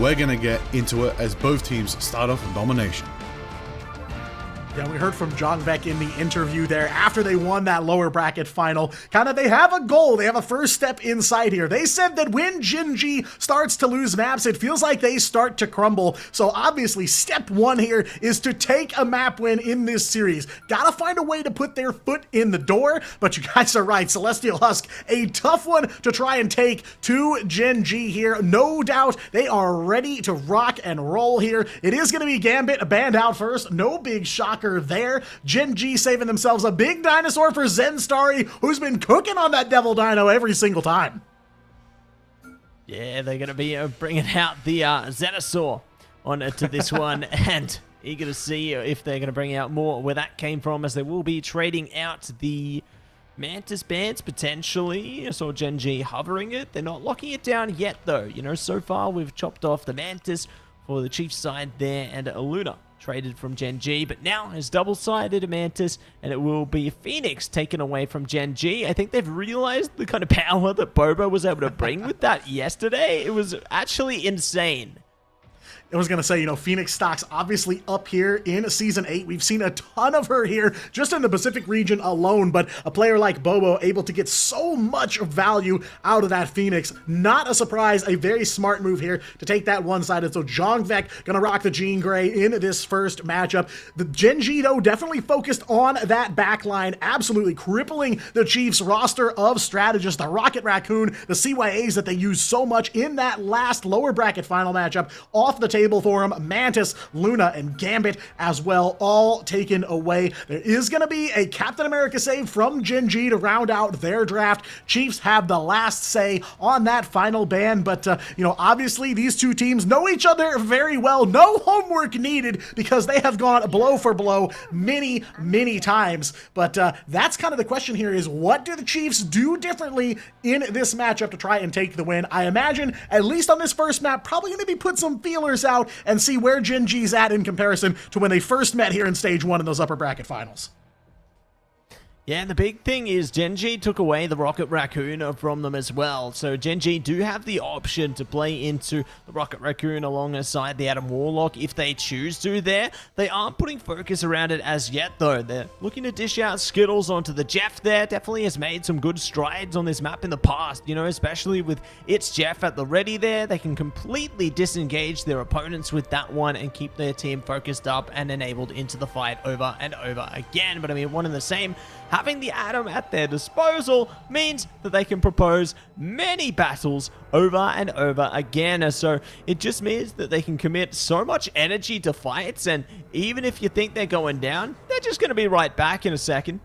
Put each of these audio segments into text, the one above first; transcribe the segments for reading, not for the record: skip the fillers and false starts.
We're going to get into it as both teams start off in domination. Yeah, we heard from Jongvek in the interview there after they won that lower bracket final. They have a goal. They have a first step in sight here. They said that when Gen.G starts to lose maps, it feels like they start to crumble. So obviously, step one here is to take a map win in this series. Gotta find a way to put their foot in the door, but you guys are right. Celestial Husk, a tough one to try and take to Gen.G here. No doubt they are ready to rock and roll here. It is going to be Gambit banned out first. No big shocker there. Gen.G saving themselves a big dinosaur for Zenstari, who's been cooking on that Devil Dino every single time. Yeah, they're going to be bringing out the Zenosaur to this one, and eager to see if they're going to bring out more where that came from, as they will be trading out the Mantis bands potentially. I saw Gen.G hovering it. They're not locking it down yet, though. You know, so far we've chopped off the Mantis for the Chiefs side there, and a Luna traded from Gen.G, but now has double-sided a Mantis, and it will be Phoenix taken away from Gen.G. I think they've realized the kind of power that Bobo was able to bring with that yesterday. It was actually insane. I was going to say, you know, Phoenix stocks obviously up here in Season 8. We've seen a ton of her here just in the Pacific region alone, but a player like Bobo able to get so much value out of that Phoenix. Not a surprise, a very smart move here to take that one-sided. So Jongvek going to rock the Jean Grey in this first matchup. The Gen.G, though, definitely focused on that backline, absolutely crippling the Chiefs' roster of strategists, the Rocket Raccoon, the CYAs that they use so much in that last lower bracket final matchup off the table for him. Mantis, Luna, and Gambit as well, all taken away. There is going to be a Captain America save from Gen.G to round out their draft. Chiefs have the last say on that final ban, but, you know, obviously these two teams know each other very well. No homework needed because they have gone blow for blow many, many times. But that's kind of the question here is, what do the Chiefs do differently in this matchup to try and take the win? I imagine, at least on this first map, probably going to be put some feelers out and see where Gen.G's at in comparison to when they first met here in Stage 1 in those upper bracket finals. Yeah, and the big thing is Gen.G took away the Rocket Raccoon from them as well. So Gen.G do have the option to play into the Rocket Raccoon alongside the Adam Warlock if they choose to there. They aren't putting focus around it as yet, though. They're looking to dish out Skittles onto the Jeff there. Definitely has made some good strides on this map in the past, you know, especially with its Jeff at the ready there. They can completely disengage their opponents with that one and keep their team focused up and enabled into the fight over and over again. But I mean, one and the same. Having the Atom at their disposal means that they can propose many battles over and over again. So it just means that they can commit so much energy to fights, and even if you think they're going down, they're just going to be right back in a second.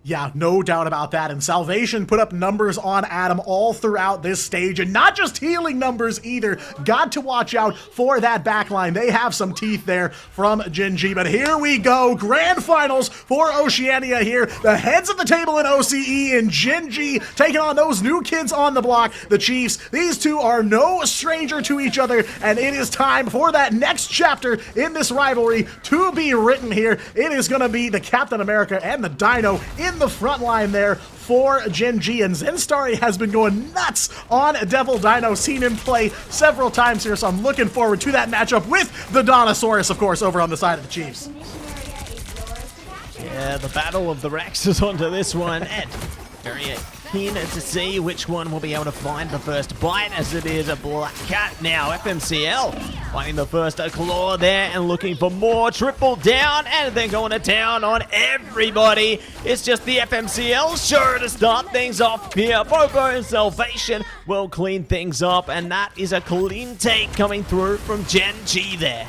Yeah, no doubt about that. And Salvation put up numbers on Adam all throughout this stage, and not just healing numbers either. Got to watch out for that backline. They have some teeth there from Gen.G. But here we go. Grand finals for Oceania here. The heads of the table in OCE and Gen.G taking on those new kids on the block, the Chiefs. These two are no stranger to each other, and it is time for that next chapter in this rivalry to be written here. It is going to be the Captain America and the Dino in the front line there for Gen.G, and Zenstari has been going nuts on Devil Dino. Seen him play several times here, so I'm looking forward to that matchup with the Donosaurus, of course, over on the side of the Chiefs. Yeah, the battle of the Rexes onto this one, and very keen to see which one will be able to find the first bite, as it is a Black Cat now. FMCL finding the first claw there and looking for more. Triple down, and then going to town on everybody. It's just the FMCL show to start things off here. Bobo and Salvation will clean things up, and that is a clean take coming through from Gen.G there.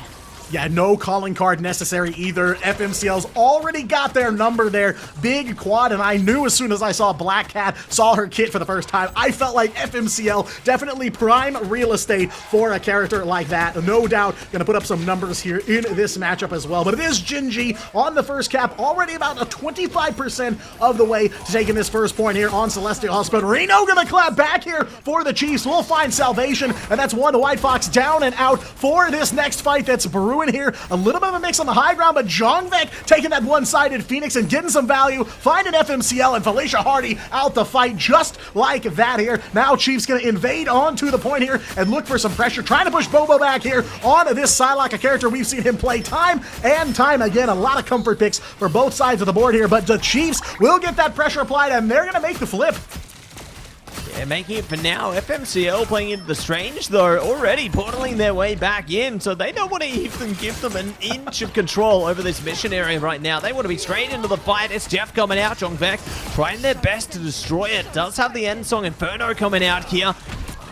Yeah, no calling card necessary either. FMCL's already got their number there. Big quad, and I knew as soon as I saw Black Cat, saw her kit for the first time, I felt like FMCL definitely prime real estate for a character like that. No doubt gonna put up some numbers here in this matchup as well. But it is Gen.G on the first cap, already about a 25% of the way to taking this first point here on Celestial Hospital. Reno gonna clap back here for the Chiefs. We'll find Salvation, and that's one White Fox down and out for this next fight that's brewing doing here. A little bit of a mix on the high ground, but Jongvek taking that one-sided Phoenix and getting some value, finding FMCL and Felicia Hardy out the fight just like that here. Now Chiefs gonna invade onto the point here and look for some pressure, trying to push Bobo back here on this Psylocke, a character we've seen him play time and time again. A lot of comfort picks for both sides of the board here, but the Chiefs will get that pressure applied and they're gonna make the flip. Yeah, making it for now. FMCL playing into the Strange, though, already portaling their way back in, so they don't want to even give them an inch of control over this mission area right now. They want to be straight into the fight. It's Jeff coming out. Jongvek trying their best to destroy it. Does have the End Song Inferno coming out here.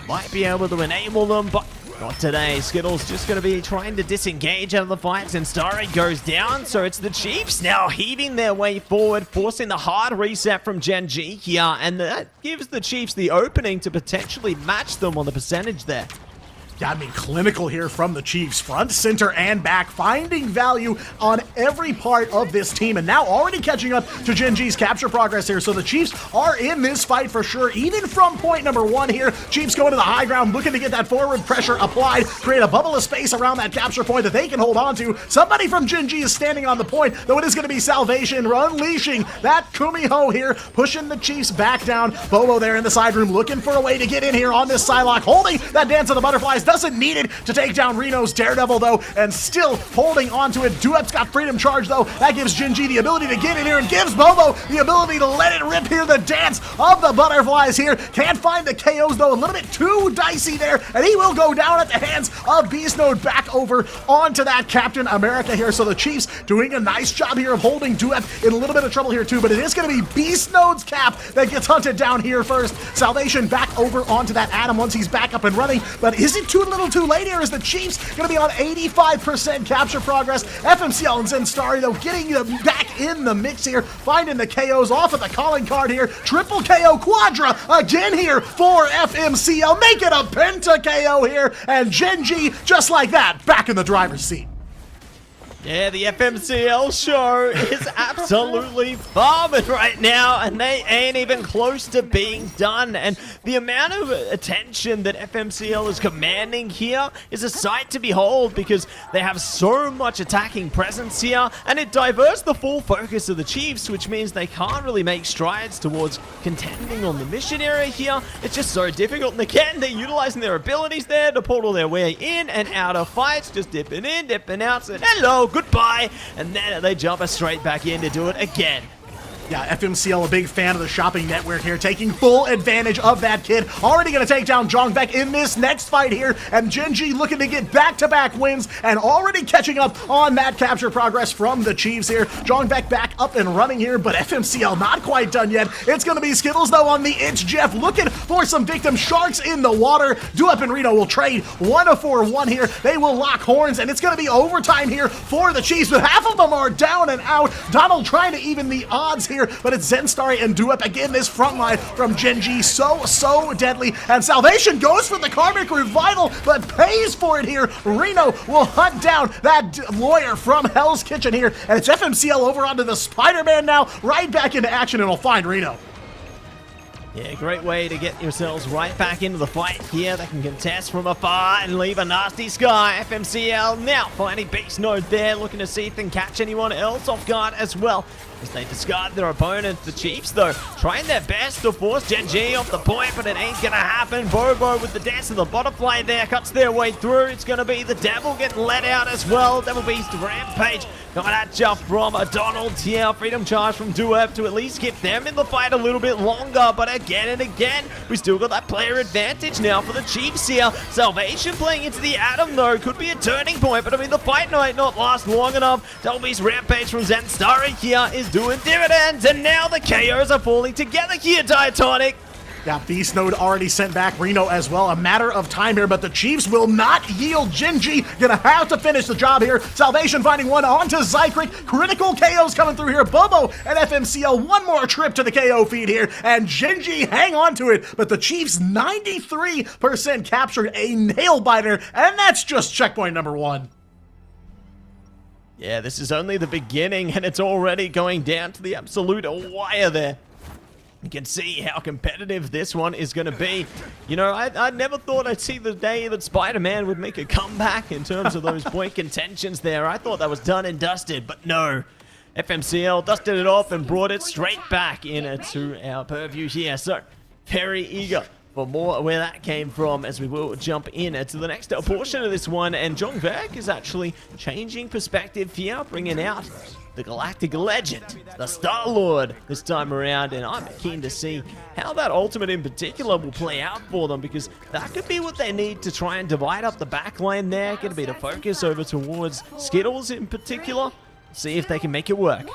Might be able to enable them, but not today. Skittles just going to be trying to disengage out of the fights, and Starry goes down, so it's the Chiefs now heaving their way forward, forcing the hard reset from Gen G here, and that gives the Chiefs the opening to potentially match them on the percentage there. Yeah, I mean, clinical here from the Chiefs, front, center, and back, finding value on every part of this team, and now already catching up to Gen G's capture progress here, so the Chiefs are in this fight for sure, even from point number 1 here. Chiefs going to the high ground, looking to get that forward pressure applied, create a bubble of space around that capture point that they can hold on to. Somebody from Gen G is standing on the point, though it is going to be Salvation unleashing that Kumiho here, pushing the Chiefs back down. Bobo there in the side room, looking for a way to get in here on this Psylocke, holding that Dance of the Butterflies. Doesn't need it to take down Reno's Daredevil, though, and still holding on to it. Duep's got Freedom Charge, though. That gives Gen G the ability to get in here and gives Bobo the ability to let it rip here. The Dance of the Butterflies here. Can't find the KOs, though. A little bit too dicey there, and he will go down at the hands of Beast Mode. Back over onto that Captain America here. So the Chiefs doing a nice job here of holding Duep in a little bit of trouble here, too, but it is going to be Beast Mode's Cap that gets hunted down here first. Salvation back over onto that Adam once he's back up and running, but is it too little too late here? Is the Chiefs going to be on 85% capture progress? FMCL and Zenstari, though, getting them back in the mix here, finding the KOs off of the calling card here. Triple KO Quadra again here for FMCL. Make it a Penta KO here, and Gen G, just like that, back in the driver's seat. Yeah, the FMCL show is absolutely farming right now, and they ain't even close to being done. And the amount of attention that FMCL is commanding here is a sight to behold, because they have so much attacking presence here, and it diverts the full focus of the Chiefs, which means they can't really make strides towards contending on the mission area here. It's just so difficult, and again, they're utilizing their abilities there to portal their way in and out of fights, just dipping in, dipping out, saying hello, goodbye, and then they jump us straight back in to do it again. Yeah, FMCL, a big fan of the shopping network here, taking full advantage of that kid. Already going to take down Jongvek in this next fight here, and Gen G looking to get back-to-back wins and already catching up on that capture progress from the Chiefs here. Jongvek back up and running here, but FMCL not quite done yet. It's going to be Skittles, though, on the It's Jeff, looking for some victim sharks in the water. Duep and Reno will trade 1-for-1 here. They will lock horns, and it's going to be overtime here for the Chiefs, but half of them are down and out. Donald trying to even the odds here, but it's Zenstari and Duep. Again, this front line from Gen G, so deadly. And Salvation goes for the Karmic Revival, but pays for it here. Reno will hunt down that lawyer from Hell's Kitchen here, and it's FMCL over onto the Spider-Man now, right back into action, and will find Reno. Yeah, great way to get yourselves right back into the fight here. They can contest from afar and leave a nasty sky. FMCL now finding Beast Node there, looking to see if they can catch anyone else off guard as well, as they discard their opponent. The Chiefs, though, trying their best to force Gen G off the point, but it ain't gonna happen. Bobo with the Dance of the Butterfly there, cuts their way through. It's gonna be the Devil getting let out as well. Devil Beast Rampage coming at you from a Donald here. Freedom Charge from Duep to at least keep them in the fight a little bit longer, but again and again, we still got that player advantage now for the Chiefs here. Salvation playing into the Atom, though, could be a turning point, but I mean, the fight might not last long enough. Devil Beast Rampage from Zenstari here is doing dividends, and now the KOs are falling together here, Diatonic. Yeah, Beast Node already sent back Reno as well. A matter of time here, but the Chiefs will not yield. Gen G gonna have to finish the job here. Salvation finding one onto Zykrek. Critical KOs coming through here. Bobo and FMCL, one more trip to the KO feed here, and Gen G hang on to it. But the Chiefs 93% captured, a nail biter, and that's just checkpoint number 1. Yeah, this is only the beginning, and it's already going down to the absolute wire there. You can see how competitive this one is going to be. You know, I never thought I'd see the day that Spider-Man would make a comeback in terms of those point contentions there. I thought that was done and dusted, but no. FMCL dusted it off and brought it straight back into our purview here. So, very eager for more where that came from as we will jump in to the next portion of this one. And John Verk is actually changing perspective here, bringing out the Galactic Legend, the Star-Lord this time around, and I'm keen to see how that ultimate in particular will play out for them, because that could be what they need to try and divide up the back lane there, get a bit of focus over towards Skittles in particular, see if they can make it work.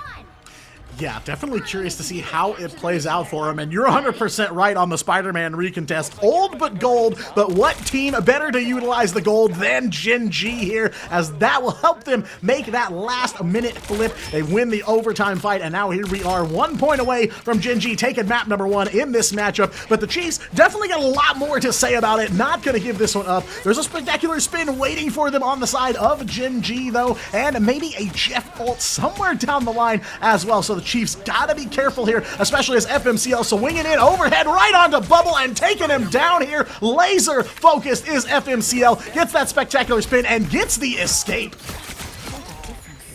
Yeah, definitely curious to see how it plays out for him. And you're 100% right on the Spider-Man recontest. Old but gold, but what team better to utilize the gold than Gen G here, as that will help them make that last-minute flip. They win the overtime fight, and now here we are 1 point away from Gen G taking map number 1 in this matchup. But the Chiefs definitely got a lot more to say about it. Not going to give this one up. There's a spectacular spin waiting for them on the side of Gen G, though, and maybe a Jeff ult somewhere down the line as well. So the Chiefs gotta be careful here, especially as FMCL swinging in overhead right onto Bubble and taking him down here. Laser focused is FMCL, gets that spectacular spin and gets the escape.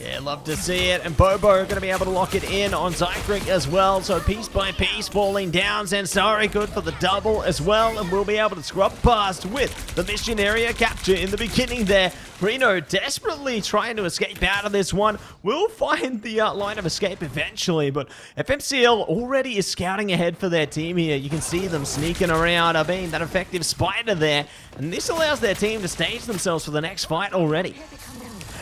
Yeah, love to see it. And Bobo going to be able to lock it in on Zycric as well. So piece by piece falling down. Zansari good for the double as well. And we'll be able to scrub past with the mission area capture in the beginning there. Reno desperately trying to escape out of this one. Will find the line of escape eventually. But FMCL already is scouting ahead for their team here. You can see them sneaking around, being that effective spider there. And this allows their team to stage themselves for the next fight already.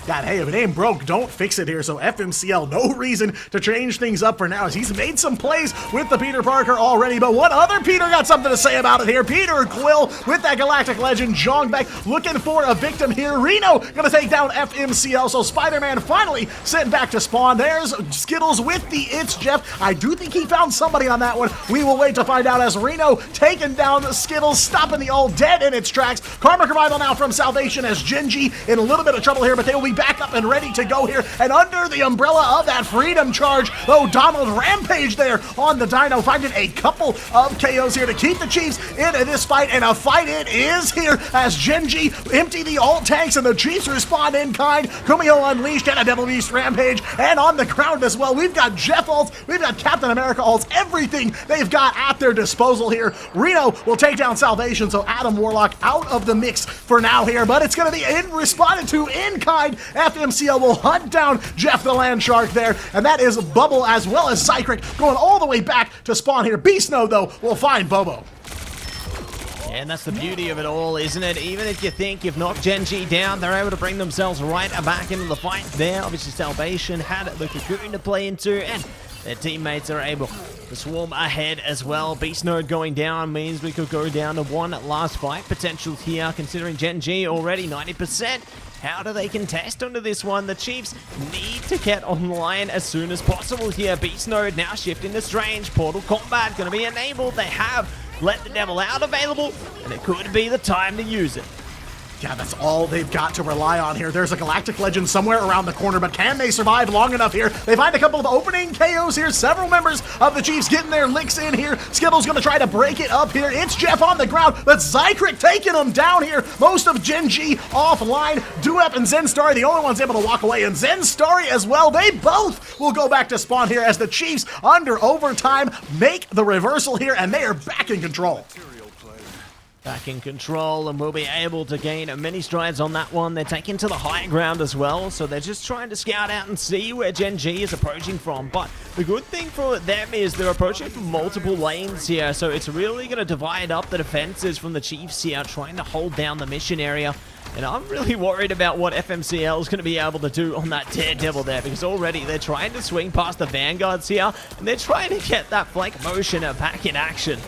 God, hey, if it ain't broke, don't fix it here. So FMCL, no reason to change things up for now, as he's made some plays with the Peter Parker already. But what other Peter got something to say about it here? Peter Quill with that Galactic Legend. Jong Beck looking for a victim here. Reno gonna take down FMCL. So Spider-Man finally sent back to spawn. There's Skittles with the It's Jeff. I do think he found somebody on that one. We will wait to find out, as Reno taking down Skittles, stopping the all dead in its tracks. Karmic Revival now from Salvation, as Gen G in a little bit of trouble here, but they will be back up and ready to go here, and under the umbrella of that Freedom Charge, though, Donald Rampage there on the Dino, finding a couple of KOs here to keep the Chiefs in this fight, and a fight it is here as Gen G empty the alt tanks and the Chiefs respond in kind. Kumio Unleashed and a Devil Beast Rampage, and on the ground as well, we've got Jeff ults, we've got Captain America ults, everything they've got at their disposal here. Reno will take down Salvation, so Adam Warlock out of the mix for now here, but it's going to be responded to in kind. FMCL will hunt down Jeff the Land Shark there, and that is Bubble as well as Zycric going all the way back to spawn here. Beast Node, though, will find Bobo. And that's the beauty of it all, isn't it? Even if you think you've knocked Gen G down, they're able to bring themselves right back into the fight there. Obviously, Salvation had the Cocoon to play into, and their teammates are able to swarm ahead as well. Beast Node going down means we could go down to one last fight potential here, considering Gen G already 90%. How do they contest onto this one? The Chiefs need to get online as soon as possible here. Beast Node now shifting to Strange. Portal Combat going to be enabled. They have Let the Devil Out available, and it could be the time to use it. Yeah, that's all they've got to rely on here. There's a Galactic Legend somewhere around the corner, but can they survive long enough here? They find a couple of opening KOs here. Several members of the Chiefs getting their licks in here. Skittles going to try to break it up here. It's Jeff on the ground, but Zycric taking him down here. Most of Gen G offline. Duep and Zenstarry, the only ones able to walk away, and Zenstarry as well. They both will go back to spawn here as the Chiefs, under overtime, make the reversal here, and they are back in control. Back in control, and will be able to gain many strides on that one. They're taking to the high ground as well, so they're just trying to scout out and see where Gen G is approaching from. But the good thing for them is they're approaching from multiple lanes here, so it's really going to divide up the defenses from the Chiefs here, trying to hold down the mission area. And I'm really worried about what FMCL is going to be able to do on that Daredevil there, because already they're trying to swing past the Vanguards here, and they're trying to get that flank motion back in action.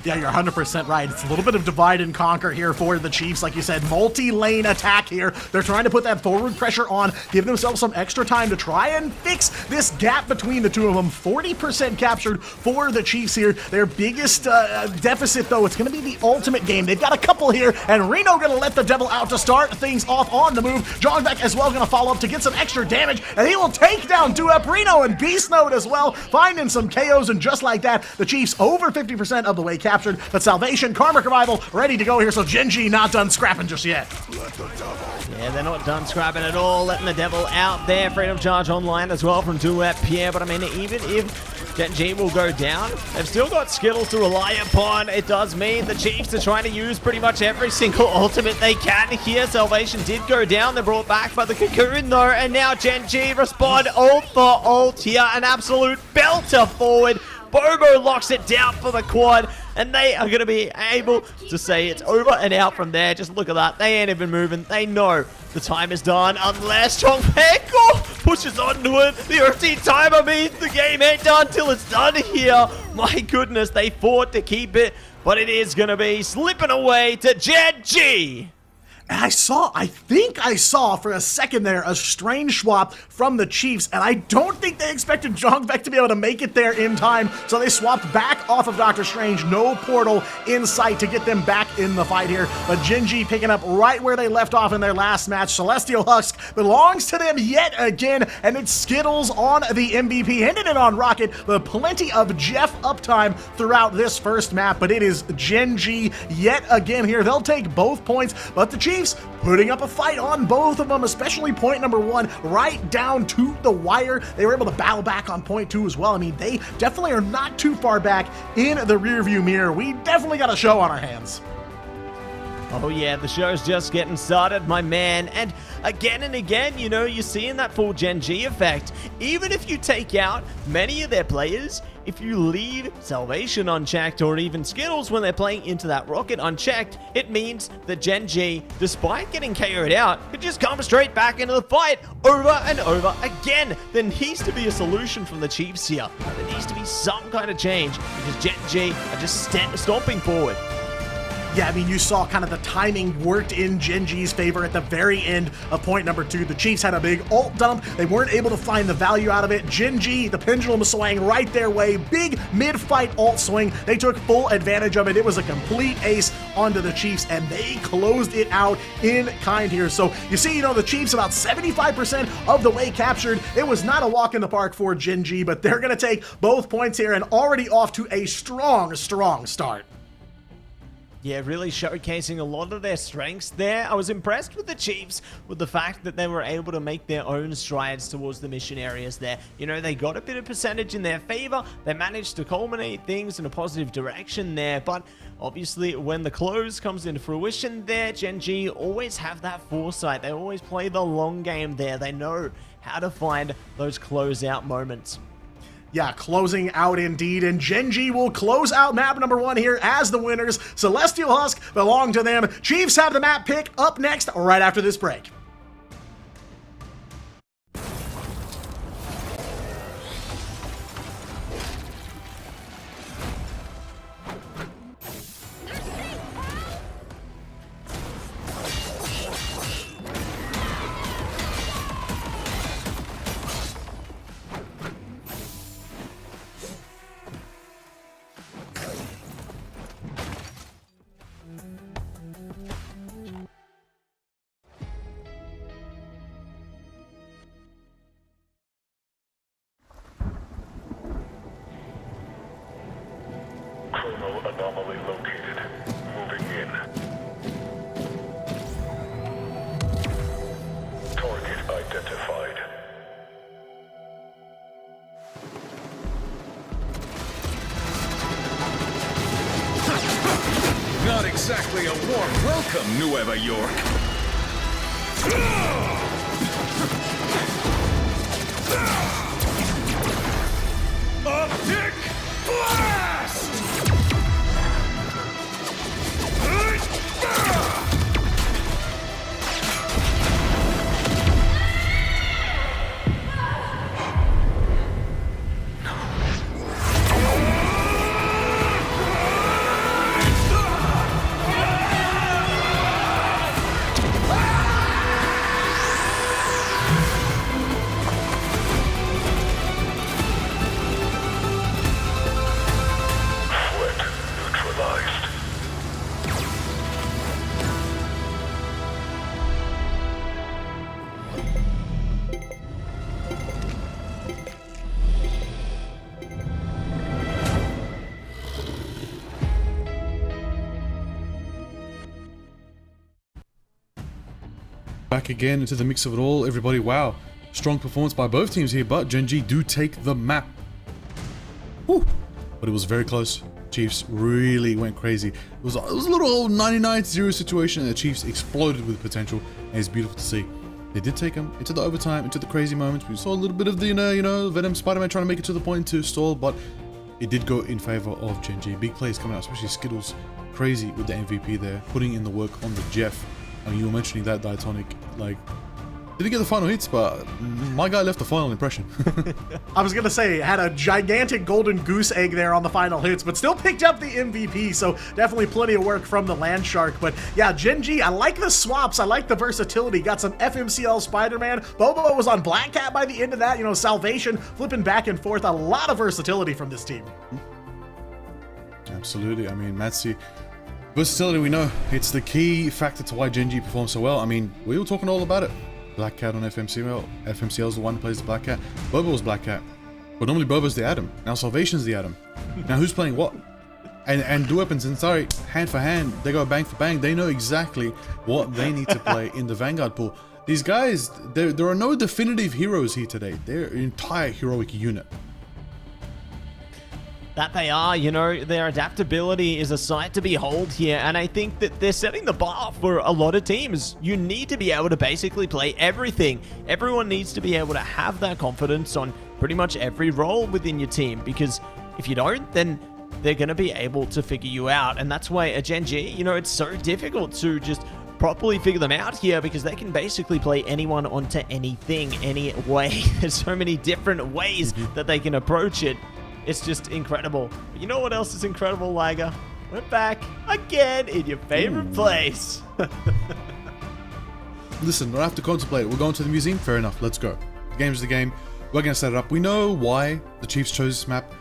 Yeah, you're 100% right. It's a little bit of divide and conquer here for the Chiefs. Like you said, multi-lane attack here. They're trying to put that forward pressure on, give themselves some extra time to try and fix this gap between the two of them. 40% captured for the Chiefs here. Their biggest deficit, though, it's going to be the ultimate game. They've got a couple here, and Reno going to let the Devil out to start things off on the move. Jongbeck as well going to follow up to get some extra damage, and he will take down Duep, Reno, and Beast Mode as well, finding some KOs, and just like that, the Chiefs over 50% of the way captured, but Salvation, Karmic Revival, ready to go here, so Genji not done scrapping just yet. Yeah, they're not done scrapping at all, letting the Devil out there. Freedom Charge online as well from Duep Pierre, but I mean, even if Genji will go down, they've still got Skittles to rely upon. It does mean the Chiefs are trying to use pretty much every single ultimate they can here. Salvation did go down, they're brought back by the Cocoon though, and now Genji respond ult for ult here, an absolute belter forward. Bobo locks it down for the quad, and they are going to be able to say it's over and out from there. Just look at that. They ain't even moving. They know the time is done unless Chongpeko pushes onto it. The OT timer means the game ain't done till it's done here. My goodness, they fought to keep it, but it is going to be slipping away to Genji. And I think I saw for a second there a strange swap from the Chiefs, and I don't think they expected Jongbeck to be able to make it there in time, so they swapped back off of Doctor Strange. No portal in sight to get them back in the fight here, but Genji picking up right where they left off in their last match. Celestial Husk belongs to them yet again, and it's Skittles on the MVP, hitting it on Rocket, but plenty of Jeff uptime throughout this first map, but it is Genji yet again here. They'll take both points, but the Chiefs putting up a fight on both of them, especially point number one, right down to the wire. They were able to battle back on point two as well. I mean, they definitely are not too far back in the rearview mirror. We definitely got a show on our hands. Oh yeah, the show's just getting started, my man. And again, you know, you're seeing that full Genji effect. Even if you take out many of their players, if you leave Salvation unchecked or even Skittles when they're playing into that Rocket unchecked, it means that Genji, despite getting KO'd out, could just come straight back into the fight over and over again. There needs to be a solution from the Chiefs here. There needs to be some kind of change because Genji are just stomping forward. Yeah, I mean, you saw kind of the timing worked in Genji's favor at the very end of point number two. The Chiefs had a big ult dump. They weren't able to find the value out of it. Genji, the pendulum swang right their way. Big mid-fight ult swing. They took full advantage of it. It was a complete ace onto the Chiefs, and they closed it out in kind here. So you see, you know, the Chiefs about 75% of the way captured. It was not a walk in the park for Genji, but they're going to take both points here and already off to a strong start. Yeah, really showcasing a lot of their strengths there. I was impressed with the Chiefs with the fact that they were able to make their own strides towards the mission areas there. You know, they got a bit of percentage in their favor. They managed to culminate things in a positive direction there, but obviously when the close comes into fruition there, Genji always have that foresight. They always play the long game there. They know how to find those closeout moments. Yeah, closing out indeed, and Genji will close out map number one here as the winners. Celestial Husk belong to them. Chiefs have the map pick up next right after this break. Chrono anomaly located. Moving in. Target identified. Not exactly a warm welcome, Nueva York. Optic blast! Back again into the mix of it all, everybody. Wow, strong performance by both teams here, but Gen G do take the map. Whew. But it was very close. Chiefs really went crazy. It was a little old 99-0 situation, and the Chiefs exploded with potential, and it's beautiful to see. They did take them into the overtime, into the crazy moments. We saw a little bit of the, you know, Venom Spider-Man trying to make it to the point to stall, but it did go in favor of Gen G. Big plays coming out, especially Skittles. Crazy with the MVP there, putting in the work on the Jeff. I mean, you were mentioning that Diatonic, like, didn't get the final hits, but my guy left the final impression. I was going to say, had a gigantic golden goose egg there on the final hits, but still picked up the MVP, so definitely plenty of work from the Land Shark. But yeah, Gen G, I like the swaps, I like the versatility. Got some FMCL Spider-Man. Bobo was on Black Cat by the end of that, you know, Salvation, flipping back and forth. A lot of versatility from this team. Absolutely. I mean, Matsi, versatility, we know it's the key factor to why Gen G performs so well. I mean, we were talking all about it. Black Cat on FMCL. FMCL is the one who plays the Black Cat. Bobo was Black Cat. But normally Bobo's the Atom. Now Salvation's the Atom. Now who's playing what? And Do Weapons and sorry, hand for hand, they go bang for bang. They know exactly what they need to play in the Vanguard pool. These guys, there are no definitive heroes here today. They're an entire heroic unit. That they are, you know, their adaptability is a sight to behold here, and I think that they're setting the bar for a lot of teams. You need to be able to basically play everything. Everyone needs to be able to have that confidence on pretty much every role within your team, because if you don't, then they're going to be able to figure you out, and that's why a Gen G, you know, it's so difficult to just properly figure them out here, because they can basically play anyone onto anything, any way. There's so many different ways that they can approach it. It's just incredible. But you know what else is incredible, Liger? We're back again in your favorite place. Listen, we don't have to contemplate it. We're going to the museum? Fair enough, let's go. The game's the game. We're going to set it up. We know why the Chiefs chose this map.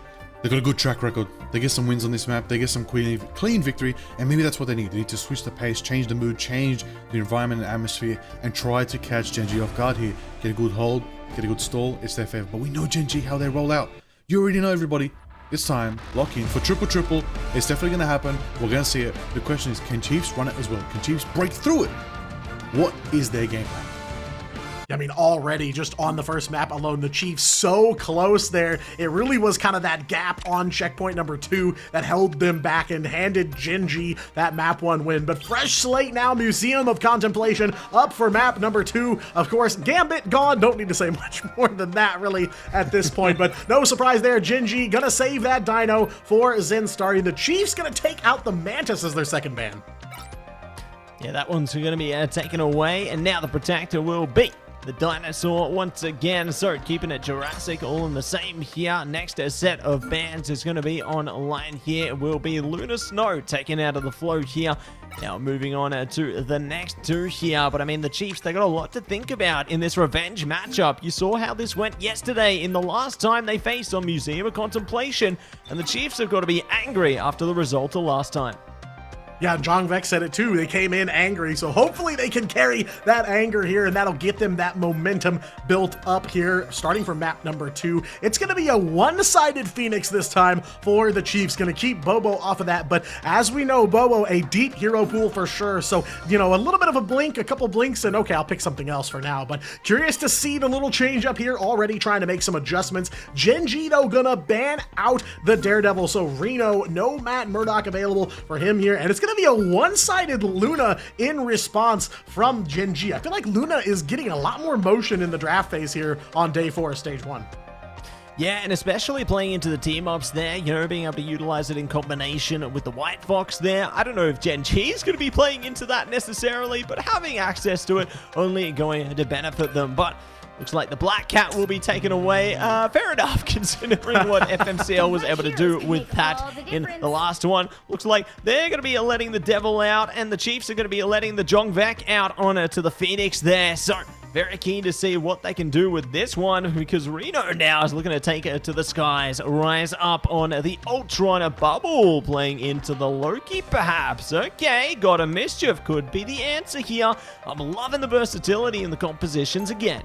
They've got a good track record. They get some wins on this map. They get some clean victory. And maybe that's what they need. They need to switch the pace, change the mood, change the environment and atmosphere, and try to catch Gen G off guard here. Get a good hold, get a good stall. It's their favor. But we know Gen G, how they roll out. You already know, everybody. It's time. Lock in for triple. It's definitely going to happen. We're going to see it. The question is, can Chiefs run it as well? Can Chiefs break through it? What is their game plan? I mean, already just on the first map alone, the Chiefs so close there. It really was kind of that gap on checkpoint number 2 that held them back and handed Gen G that map 1 win. But fresh slate now, Museum of Contemplation up for map number 2. Of course, Gambit gone. Don't need to say much more than that really at this point, but no surprise there. Gen G gonna save that dino for Zen starting. The Chiefs gonna take out the Mantis as their second ban. Yeah, that one's going to be taken away, and now the Protector will be the Dinosaur once again. So keeping it Jurassic all in the same here. Next set of bans is going to be online here. It will be Lunar Snow taken out of the flow here. Now moving on to the next 2 here. But I mean, the Chiefs, they got a lot to think about in this revenge matchup. You saw how this went yesterday in the last time they faced on Museum of Contemplation. And the Chiefs have got to be angry after the result of last time. Yeah, John Vex said it too. They came in angry, so hopefully they can carry that anger here, and that'll get them that momentum built up here, starting from map number 2. It's going to be a one-sided Phoenix this time for the Chiefs. Going to keep Bobo off of that, but as we know, Bobo, a deep hero pool for sure, so, you know, a little bit of a blink, a couple blinks, and okay, I'll pick something else for now, but curious to see the little change up here, already trying to make some adjustments. Gen G, though, gonna ban out the Daredevil, so Reno, no Matt Murdock available for him here, and it's going to be a one-sided Luna in response from Gen G. I feel like Luna is getting a lot more motion in the draft phase here on day 4 of stage 1. Yeah, and especially playing into the team-ups there, you know, being able to utilize it in combination with the White Fox there. I don't know if Gen G is going to be playing into that necessarily, but having access to it only going to benefit them. But looks like the Black Cat will be taken away. Fair enough, considering what FMCL was able to do with that in the last one. Looks like they're going to be letting the Devil out, and the Chiefs are going to be letting the Jongvek out on to the Phoenix there. So very keen to see what they can do with this one, because Reno now is looking to take it to the skies. Rise up on the Ultron Bubble, playing into the Loki perhaps. Okay, got a Mischief could be the answer here. I'm loving the versatility in the compositions again.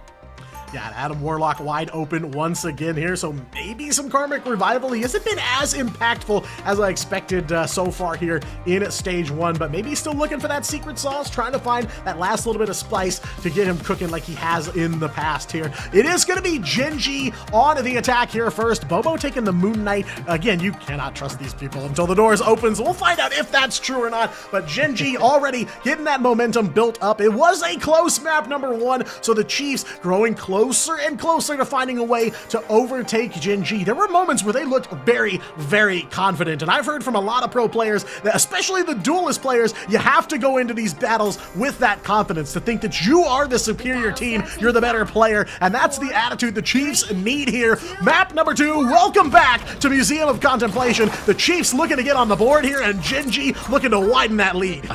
Yeah, Adam Warlock wide open once again here, so maybe some Karmic Revival. He hasn't been as impactful as I expected so far here in Stage 1, but maybe he's still looking for that secret sauce, trying to find that last little bit of spice to get him cooking like he has in the past here. It is going to be Gen.G on the attack here first. Bobo taking the Moon Knight. Again, you cannot trust these people until the doors open, so we'll find out if that's true or not, but Gen.G already getting that momentum built up. It was a close map number 1, so the Chiefs growing closer and closer to finding a way to overtake Gen.G. There were moments where they looked very, very confident, and I've heard from a lot of pro players, that especially the duelist players, you have to go into these battles with that confidence, to think that you are the superior team, you're the better player, and that's the attitude the Chiefs need here. Map number 2, welcome back to Museum of Contemplation. The Chiefs looking to get on the board here, and Gen.G looking to widen that lead.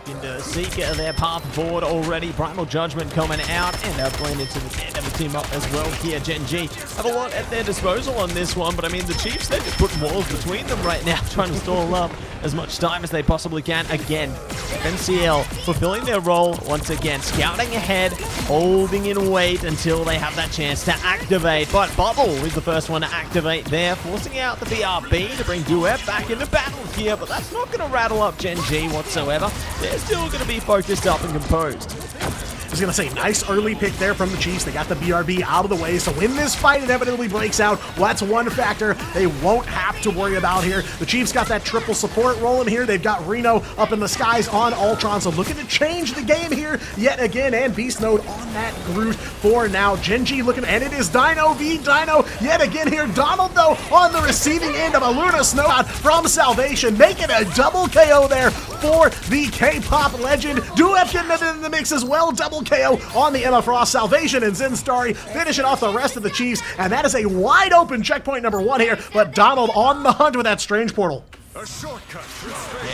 Looking to seek their path forward already. Primal Judgment coming out, and playing into the Daredevil team up as well here. Gen.G have a lot at their disposal on this one, but I mean, the Chiefs, they're just putting walls between them right now, trying to stall up as much time as they possibly can. Again, MCL fulfilling their role once again, scouting ahead, holding in wait until they have that chance to activate. But Bubble is the first one to activate there, forcing out the BRB to bring Duet back into battle here, but that's not going to rattle up Gen.G whatsoever. They're still going to be focused up and composed. I was going to say, nice early pick there from the Chiefs. They got the BRB out of the way, so when this fight inevitably breaks out, well, that's one factor they won't have to worry about here. The Chiefs got that triple support rolling here. They've got Reno up in the skies on Ultron, so looking to change the game here yet again, and Beast Mode on that Groot for now. Gen.G looking, and it is Dino v Dino yet again here. Donald, though, on the receiving end of a Luna Snowbout from Salvation, making a double KO there for the K-pop legend. Duep getting it in the mix as well, double KO on the Emma Frost. Salvation and Zinstari finishing off the rest of the Chiefs, and that is a wide open checkpoint number 1 here, but Donald on the hunt with that strange portal. A shortcut.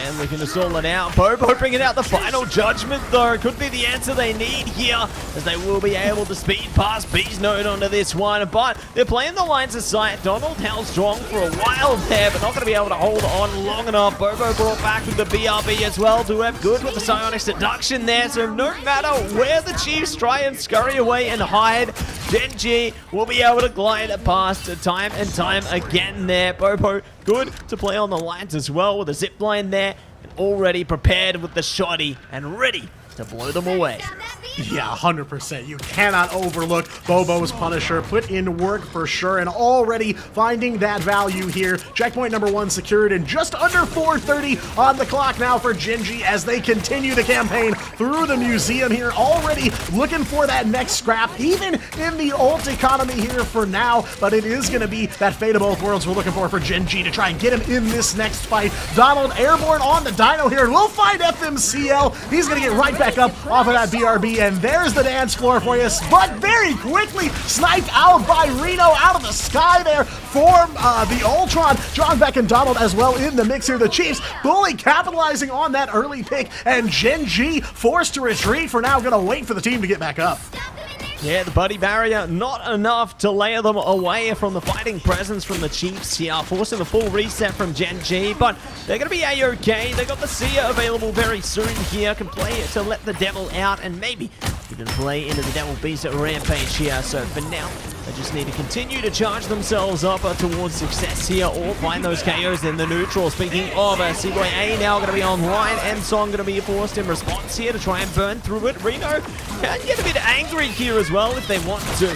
And looking to stall it out. Bobo bringing out the final judgment, though. Could be the answer they need here, as they will be able to speed past Beast Node onto this one. But they're playing the lines of sight. Donald held strong for a while there, but not going to be able to hold on long enough. Bobo brought back with the BRB as well. Duep good with the Psionic Seduction there. So no matter where the Chiefs try and scurry away and hide, Gen.G will be able to glide past time and time again there. Bobo good to play on the lines as well, with a zip line there, and already prepared with the shotty and ready to blow them away. Yeah, 100%. You cannot overlook Bobo's Punisher. Put in work for sure, and already finding that value here. Checkpoint number 1 secured in just under 4:30 on the clock now for Gen.G as they continue the campaign through the museum here. Already looking for that next scrap, even in the ult economy here for now, but it is going to be that fate of both worlds we're looking for Gen.G to try and get him in this next fight. Donald airborne on the Dino here. We'll find FMCL. He's going to get right back up off of that BRB, and there's the dance floor for you, but very quickly sniped out by Reno out of the sky there for the Ultron. John Beck and Donald as well in the mix here. The Chiefs fully capitalizing on that early pick, and Gen.G forced to retreat for now, gonna wait for the team to get back up. Yeah, the buddy barrier, not enough to layer them away from the fighting presence from the Chiefs here, forcing a full reset from Gen.G, but they're going to be A-OK. They got the Seer available very soon here, can play it to let the Devil out, and maybe you can play into the Devil Beast at Rampage here. So for now, they just need to continue to charge themselves up towards success here, or find those KOs in the neutral. Speaking of, Seaboy A now going to be online, and Song going to be forced in response here to try and burn through it. Reno can get a bit angry here as well if they want to.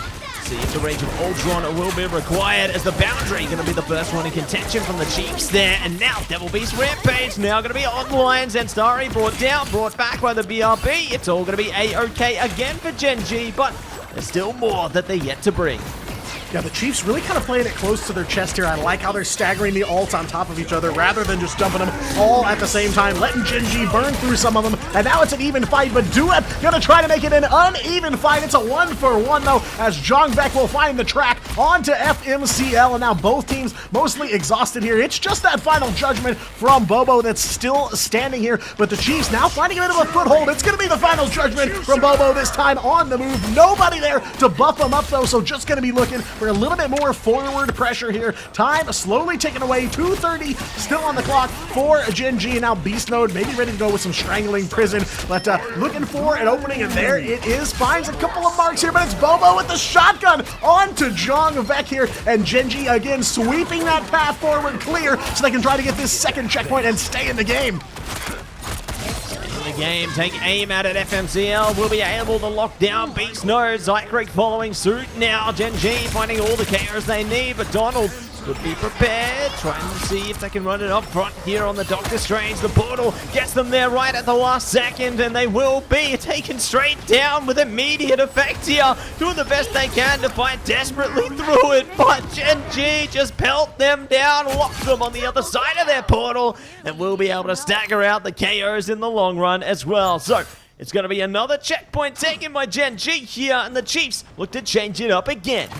See if the Rage of Ultron will be required, as the boundary going to be the first one in contention from the Chiefs there. And now Devil Beast Rampage now going to be online. Zenstari brought down, brought back by the BRB. It's all going to be A-OK again for Gen.G, but there's still more that they're yet to bring. Yeah, the Chiefs really kind of playing it close to their chest here. I like how they're staggering the ults on top of each other rather than just dumping them all at the same time, letting Gen.G burn through some of them, and now it's an even fight, but Duep gonna try to make it an uneven fight. It's a 1-for-1 though, as Jong Beck will find the track onto FMCL, and now both teams mostly exhausted here. It's just that final judgment from Bobo that's still standing here, but the Chiefs now finding a bit of a foothold. It's gonna be the final judgment from Bobo this time on the move. Nobody there to buff them up though, so just gonna be looking for a little bit more forward pressure here. Time slowly ticking away. 2:30 still on the clock for Gen G. And now Beast Mode maybe ready to go with some strangling prison, but looking for an opening, and there it is. Finds a couple of marks here, but it's Bobo with the shotgun onto Jong Vek here, and Gen G again sweeping that path forward clear so they can try to get this second checkpoint and stay in the game. The game, take aim at it. FMCL will be able to lock down Beast Node. Zycreek following suit now. Gen G finding all the KOs they need, but Donald would be prepared, trying to see if they can run it up front here on the Doctor Strange. The portal gets them there right at the last second, and they will be taken straight down with immediate effect here. Doing the best they can to fight desperately through it, but Gen G just pelt them down, lock them on the other side of their portal, and will be able to stagger out the KOs in the long run as well. So it's going to be another checkpoint taken by Gen G here, and the Chiefs look to change it up again.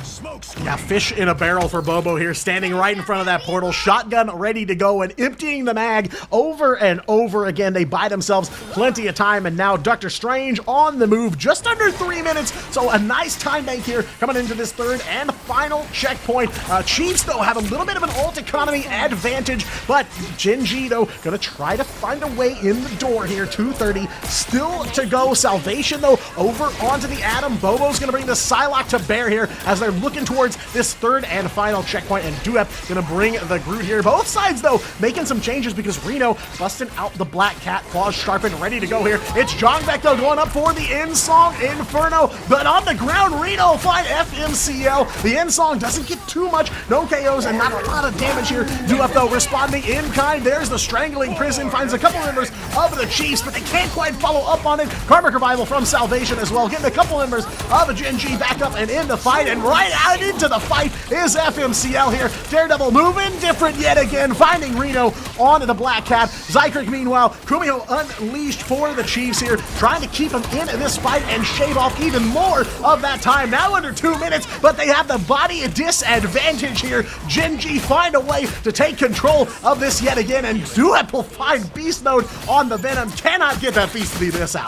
Yeah, fish in a barrel for Bobo here, standing right in front of that portal, shotgun ready to go and emptying the mag over and over again. They buy themselves plenty of time, and now Doctor Strange on the move, just under 3 minutes, so a nice time bank here coming into this third and final checkpoint. Chiefs, though, have a little bit of an ult economy advantage, but Gen G, though, gonna try to find a way in the door here. 2:30 still to go. Salvation, though, over onto the Atom. Bobo's going to bring the Psylocke to bear here as they're looking towards this third and final checkpoint, and Duep going to bring the Groot here. Both sides, though, making some changes because Reno busting out the Black Cat, claws sharpened, ready to go here. It's Jongbek, though, going up for the Insong Inferno, but on the ground, Reno find FMCL. The Insong doesn't get too much, no KOs and not a lot of damage here. Duep, though, responding in kind. There's the Strangling Prison, finds a couple members of the Chiefs, but they can't quite follow up on it. Karmic Revival from Salvation as well, getting a couple members of Gen G back up and in the fight, and right out into the fight is FMCL here. Daredevil moving different yet again, finding Reno on the Black Cat. Zycreek, meanwhile, Kumiho unleashed for the Chiefs here, trying to keep him in this fight and shave off even more of that time. Now under 2 minutes, but they have the body disadvantage here. Gen G find a way to take control of this yet again, and Duep will find Beast Mode on the Venom. Cannot get that Beast to be this out.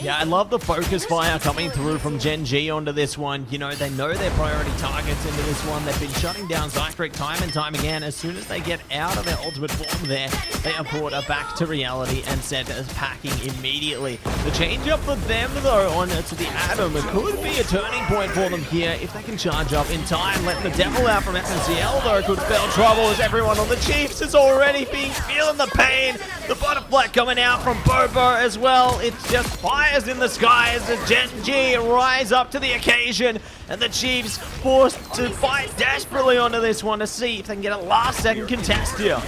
Yeah, I love the focus fire coming through from Gen G onto this one. You know, they know their priority targets into this one. They've been shutting down Zycreek time and time again. As soon as they get out of their ultimate form there, they are brought back to reality and sent as packing immediately. The change up for them, though, on to the Atom, it could be a turning point for them here if they can charge up in time. Letting the Devil out from FNCL, though, could spell trouble as everyone on the Chiefs is already feeling the pain. The butterfly coming out from Bobo as well. It's just fire in the skies as Gen G rise up to the occasion, and the Chiefs forced to fight desperately onto this one to see if they can get a last-second contest here.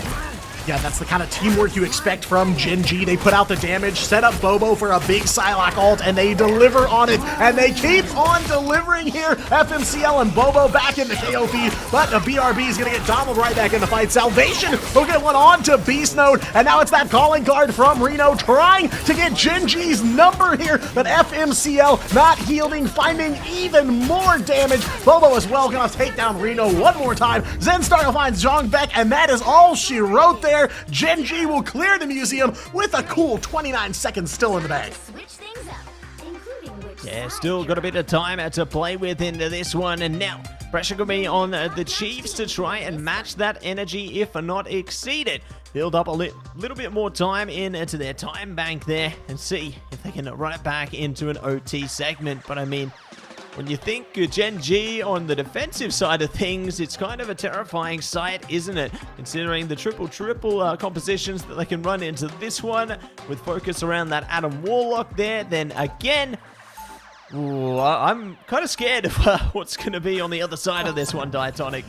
Yeah, that's the kind of teamwork you expect from Gen G. They put out the damage, set up Bobo for a big Psylocke ult, and they deliver on it, and they keep on delivering here. FMCL and Bobo back in the KO feed, but the BRB is going to get Donald right back in the fight. Salvation will get one on to Beast Mode, and now it's that calling card from Reno trying to get Gen G's number here, but FMCL not yielding, finding even more damage. Bobo as well going to take down Reno one more time. Zenstar finds Jongbek, and that is all she wrote there. Gen G will clear the museum with a cool 29 seconds still in the bag. Yeah, still got a bit of time to play with into this one, and now pressure could be on the Chiefs to try and match that energy, if not exceed it. Build up a little bit more time into their time bank there and see if they can run it back into an OT segment. But I mean, when you think Gen G on the defensive side of things, it's kind of a terrifying sight, isn't it? Considering the triple compositions that they can run into this one with focus around that Atom Warlock there, then again, ooh, I'm kind of scared of what's going to be on the other side of this one, Diatonic.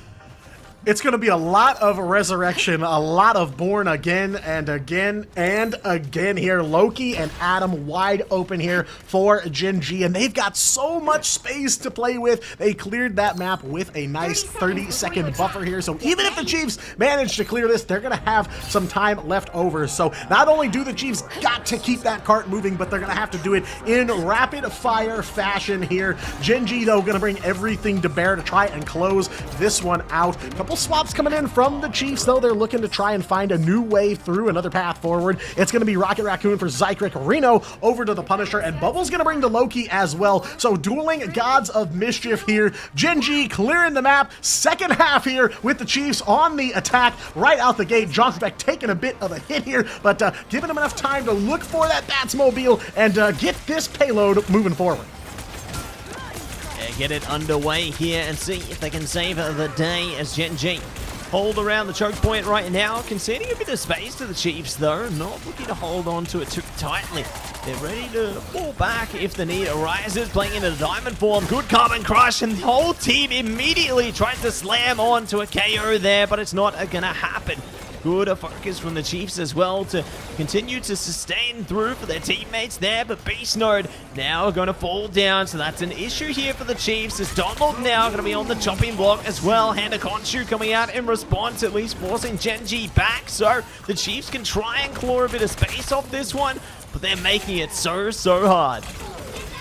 It's going to be a lot of resurrection, a lot of born again and again and again here. Loki and Adam wide open here for Gen G, and they've got so much space to play with. They cleared that map with a nice 30-second buffer here, so even if the Chiefs manage to clear this, they're going to have some time left over. So not only do the Chiefs got to keep that cart moving, but they're going to have to do it in rapid-fire fashion here. Gen G, though, going to bring everything to bear to try and close this one out. A couple couple swaps coming in from the Chiefs, though. They're looking to try and find a new way through, another path forward. It's going to be Rocket Raccoon for Zykrek, Reno over to the Punisher, and Bubble's going to bring the Loki as well. So dueling Gods of Mischief here. Gen G clearing the map. Second half here with the Chiefs on the attack right out the gate. Jonkbeck taking a bit of a hit here, but giving him enough time to look for that Batsmobile and get this payload moving forward. Get it underway here and see if they can save the day as Gen G hold around the choke point right now, conceding a bit of space to the Chiefs though, not looking to hold on to it too tightly. They're ready to fall back if the need arises, playing into the diamond form. Good Carbon Crush, and the whole team immediately tries to slam onto a KO there, but it's not gonna happen. Good focus from the Chiefs as well to continue to sustain through for their teammates there, but Beast Node now going to fall down, so that's an issue here for the Chiefs as Donald now going to be on the chopping block as well. Handa Khonshu coming out in response, at least forcing Gen G back, so the Chiefs can try and claw a bit of space off this one, but they're making it so hard.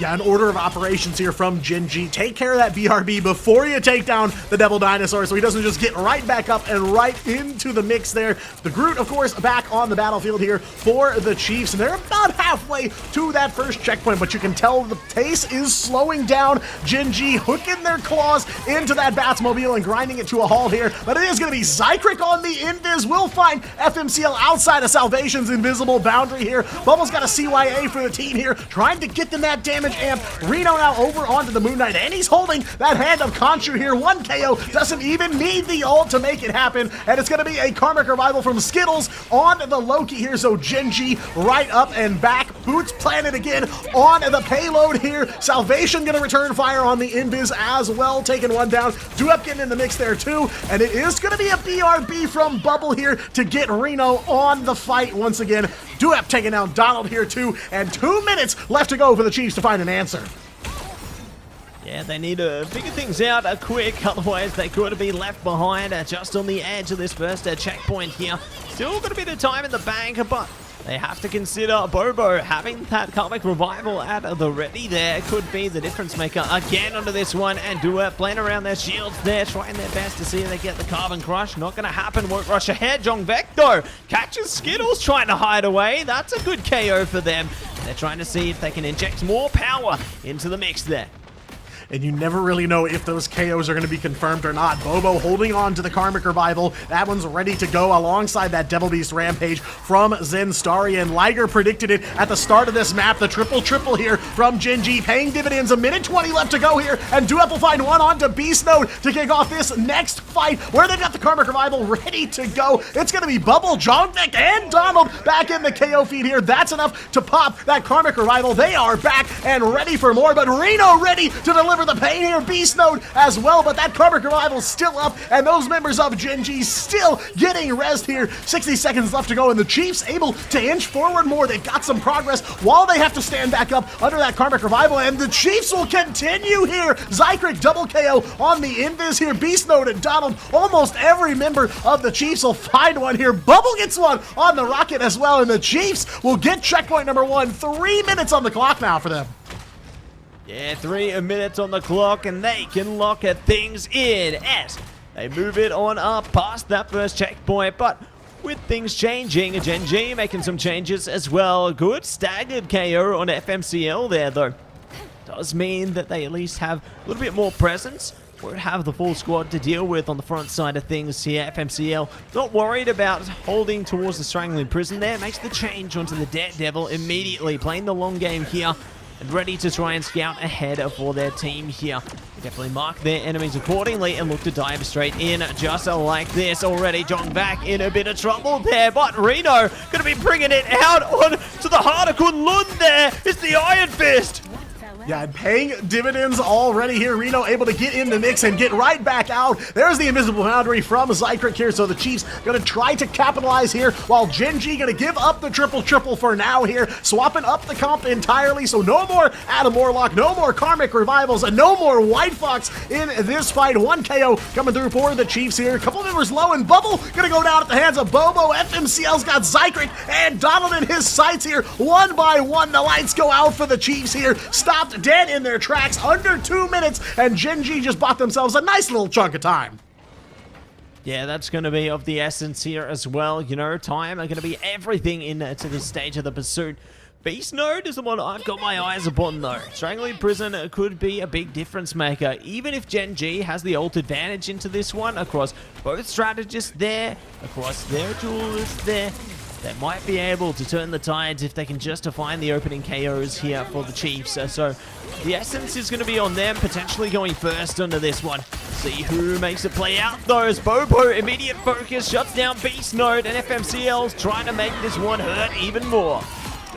Yeah, an order of operations here from Gen G. Take care of that BRB before you take down the Devil Dinosaur so he doesn't just get right back up and right into the mix there. The Groot, of course, back on the battlefield here for the Chiefs, and they're about halfway to that first checkpoint, but you can tell the pace is slowing down. Gen G hooking their claws into that Batsmobile and grinding it to a halt here, but it is going to be Zykrek on the Invis. We'll find FMCL outside of Salvation's invisible boundary here. Bubble's got a CYA for the team here, trying to get them that damage amp. Reno now over onto the Moon Knight, and he's holding that hand of Khonshu here. One KO, doesn't even need the ult to make it happen, and it's going to be a Karmic Revival from Skittles on the Loki here, so Gen G right up and back. Boots planted again on the payload here. Salvation going to return fire on the Invis as well, taking one down. Duep getting in the mix there too, and it is going to be a BRB from Bubble here to get Reno on the fight once again. Duep taking down Donald here too, and 2 minutes left to go for the Chiefs to find an answer. Yeah, they need to figure things out quick, otherwise they could be left behind just on the edge of this first checkpoint here. Still got a bit of time in the bank, but they have to consider Bobo having that Karmic Revival at the ready there. Could be the difference maker again onto this one, and Duep playing around their shields there, trying their best to see if they get the Carbon Crush. Not going to happen, won't rush ahead. Jongvek though catches Skittles trying to hide away. That's a good KO for them. They're trying to see if they can inject more power into the mix there. And you never really know if those KOs are going to be confirmed or not. Bobo holding on to the Karmic Revival. That one's ready to go alongside that Devil Beast Rampage from Zenstaria. And Liger predicted it at the start of this map. The triple here from Gen G, paying dividends. A minute 20 left to go here. And Duep will find one onto Beast Node to kick off this next fight where they've got the Karmic Revival ready to go. It's going to be Bubble, Jongvek, and Donald back in the KO feed here. That's enough to pop that Karmic Revival. They are back and ready for more, but Reno ready to deliver the pain here. Beast Node as well, but that Karmic Revival still up, and those members of Gen G still getting rest here. 60 seconds left to go, and the Chiefs able to inch forward more. They've got some progress while they have to stand back up under that Karmic Revival, and the Chiefs will continue here. Zykrek double KO on the Invis here. Beast Node and Donald, almost every member of the Chiefs will find one here. Bubble gets one on the Rocket as well, and the Chiefs will get checkpoint number 1. 3 minutes on the clock now for them. Yeah, 3 minutes on the clock, and they can lock things in as they move it on up past that first checkpoint. But with things changing, Gen G making some changes as well. Good staggered KO on FMCL there, though. Does mean that they at least have a little bit more presence. Won't have the full squad to deal with on the front side of things here. FMCL not worried about holding towards the Strangling Prison there. Makes the change onto the Daredevil immediately, playing the long game here and ready to try and scout ahead for their team here. They definitely mark their enemies accordingly and look to dive straight in just like this. Already Jongvek in a bit of trouble there, but Reno going to be bringing it out on to the heart of Kunlun there. It's the Iron Fist. Yeah, paying dividends already here. Reno able to get in the mix and get right back out. There's the invisible boundary from Zykrek here, so the Chiefs gonna try to capitalize here, while Gen G gonna give up the triple for now here, swapping up the comp entirely, so no more Adam Warlock, no more Karmic Revivals, and no more White Fox in this fight. 1 KO coming through for the Chiefs here. A couple members low, and Bubble gonna go down at the hands of Bobo. FMCL's got Zykrek and Donald in his sights here. 1 by 1, the lights go out for the Chiefs here. Stopped dead in their tracks under 2 minutes, and Gen G just bought themselves a nice little chunk of time. Yeah, that's going to be of the essence here as well. You know, time are going to be everything into this stage of the pursuit. Beast Node is the one I've got my eyes upon, though. Strangling Prison could be a big difference maker, even if Gen G has the ult advantage into this one across both strategists there, across their duelists there. They might be able to turn the tides if they can just find the opening KOs here for the Chiefs. So the essence is going to be on them, potentially going first under this one. See who makes it play out, though, as Bobo, immediate focus, shuts down Beast Node, and FMCL's trying to make this one hurt even more.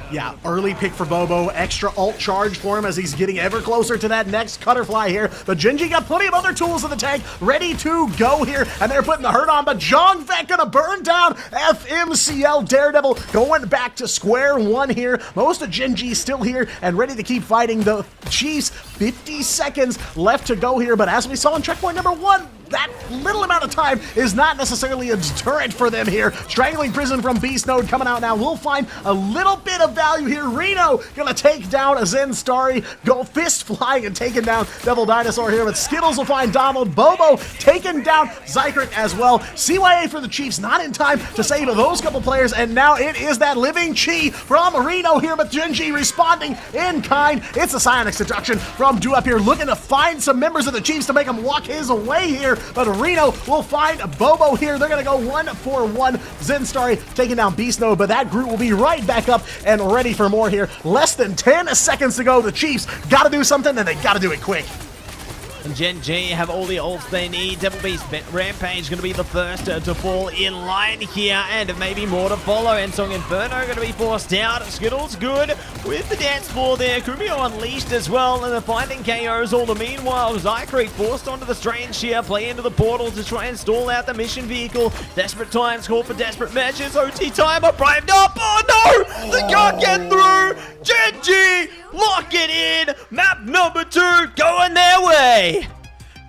Yeah, early pick for Bobo, extra ult charge for him as he's getting ever closer to that next Cutterfly here. But Gen G got plenty of other tools in the tank ready to go here, and they're putting the hurt on, but Jongvek gonna burn down FMCL. Daredevil going back to square one here. Most of Gen G still here and ready to keep fighting the Chiefs. 50 seconds left to go here, but as we saw in checkpoint number 1, that little amount of time is not necessarily a deterrent for them here. Strangling Prison from Beast Node coming out now. We'll find a little bit of value here. Reno gonna take down a Zen Starry, go fist flying and taking down Devil Dinosaur here, but Skittles will find Donald. Bobo taking down Zykrek as well. CYA for the Chiefs, not in time to save those couple players, and now it is that living Chi from Reno here, but Gen G responding in kind. It's a Psionic Seduction from Duep here, looking to find some members of the Chiefs to make him walk his way here. But Reno will find Bobo here. They're going to go 1-for-1. Zen Starry taking down Beast Node, but that group will be right back up and ready for more here. Less than 10 seconds to go. The Chiefs got to do something, and they got to do it quick. And Gen G have all the ults they need. Devil Beast Rampage going to be the first to fall in line here, and maybe more to follow. Ensong Inferno going to be forced out. Skittles good with the dance floor there. Kumio unleashed as well, and they're finding KOs all the meanwhile. Zykrek forced onto the Strange here, play into the portal to try and stall out the mission vehicle. Desperate times call for desperate measures. OT timer primed up. Oh no! They can't get through! Gen G lock it in! Map number 2 going their way!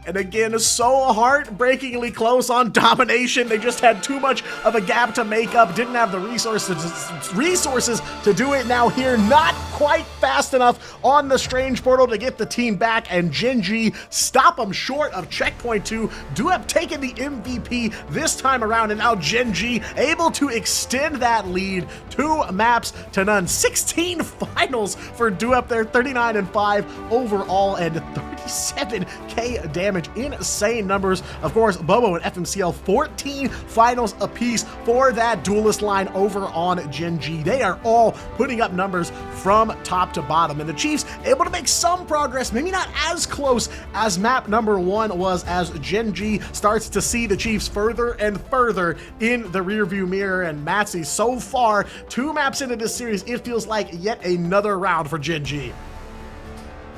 And again, so heartbreakingly close on domination. They just had too much of a gap to make up. Didn't have the resources to do it now here. Not quite fast enough on the Strange Portal to get the team back. And Gen G stop them short of checkpoint 2. Duep taking the MVP this time around. And now Gen G able to extend that lead 2 maps to none. 16 finals for Duep there. 39-5 overall and 37k damage. Insane numbers. Of course, Bobo and FMCL 14 finals apiece for that duelist line over on Gen G. They are all putting up numbers from top to bottom, and the Chiefs able to make some progress, maybe not as close as map number 1 was, as Gen G starts to see the Chiefs further and further in the rearview mirror. And Matsy, so far 2 maps into this series, it feels like yet another round for Gen G.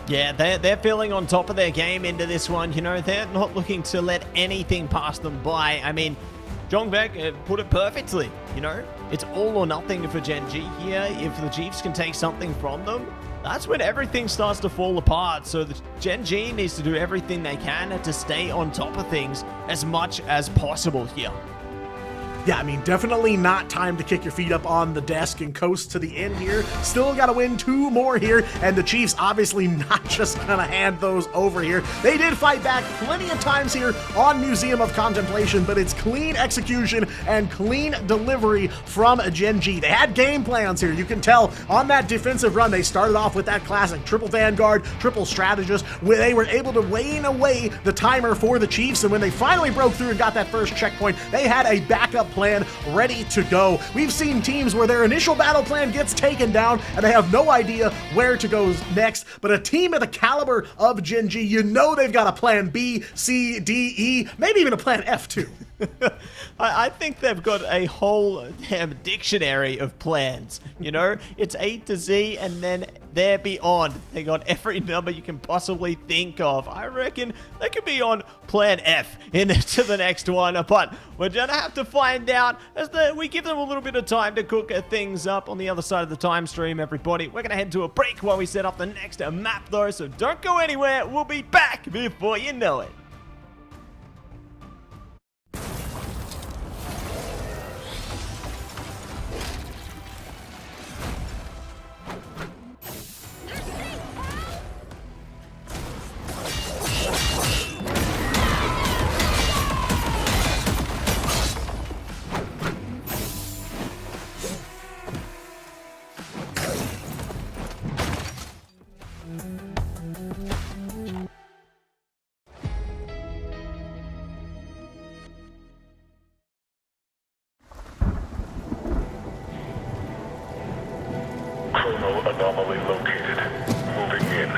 Yeah, they're feeling on top of their game into this one. You know, they're not looking to let anything pass them by. I mean, Jongvek put it perfectly. You know, it's all or nothing for Gen G here. If the Chiefs can take something from them, that's when everything starts to fall apart. So the Gen G needs to do everything they can to stay on top of things as much as possible here. Yeah, I mean, definitely not time to kick your feet up on the desk and coast to the end here. Still got to win 2 more here, and the Chiefs obviously not just gonna hand those over here. They did fight back plenty of times here on Museum of Contemplation, but it's clean execution and clean delivery from Gen G. They had game plans here. You can tell on that defensive run, they started off with that classic triple Vanguard, triple strategist, where they were able to wane away the timer for the Chiefs, and when they finally broke through and got that first checkpoint, they had a backup plan ready to go. We've seen teams where their initial battle plan gets taken down and they have no idea where to go next, but a team of the caliber of Gen G, you know they've got a plan B, C, D, E, maybe even a plan F too. I think they've got a whole damn dictionary of plans. You know, it's A to Z and then they're beyond. They got every number you can possibly think of. I reckon they could be on plan F into the next one, but we're gonna have to find out as we give them a little bit of time to cook things up on the other side of the time stream, everybody. We're gonna head to a break while we set up the next map though, so don't go anywhere. We'll be back before you know it. anomaly located. Moving in.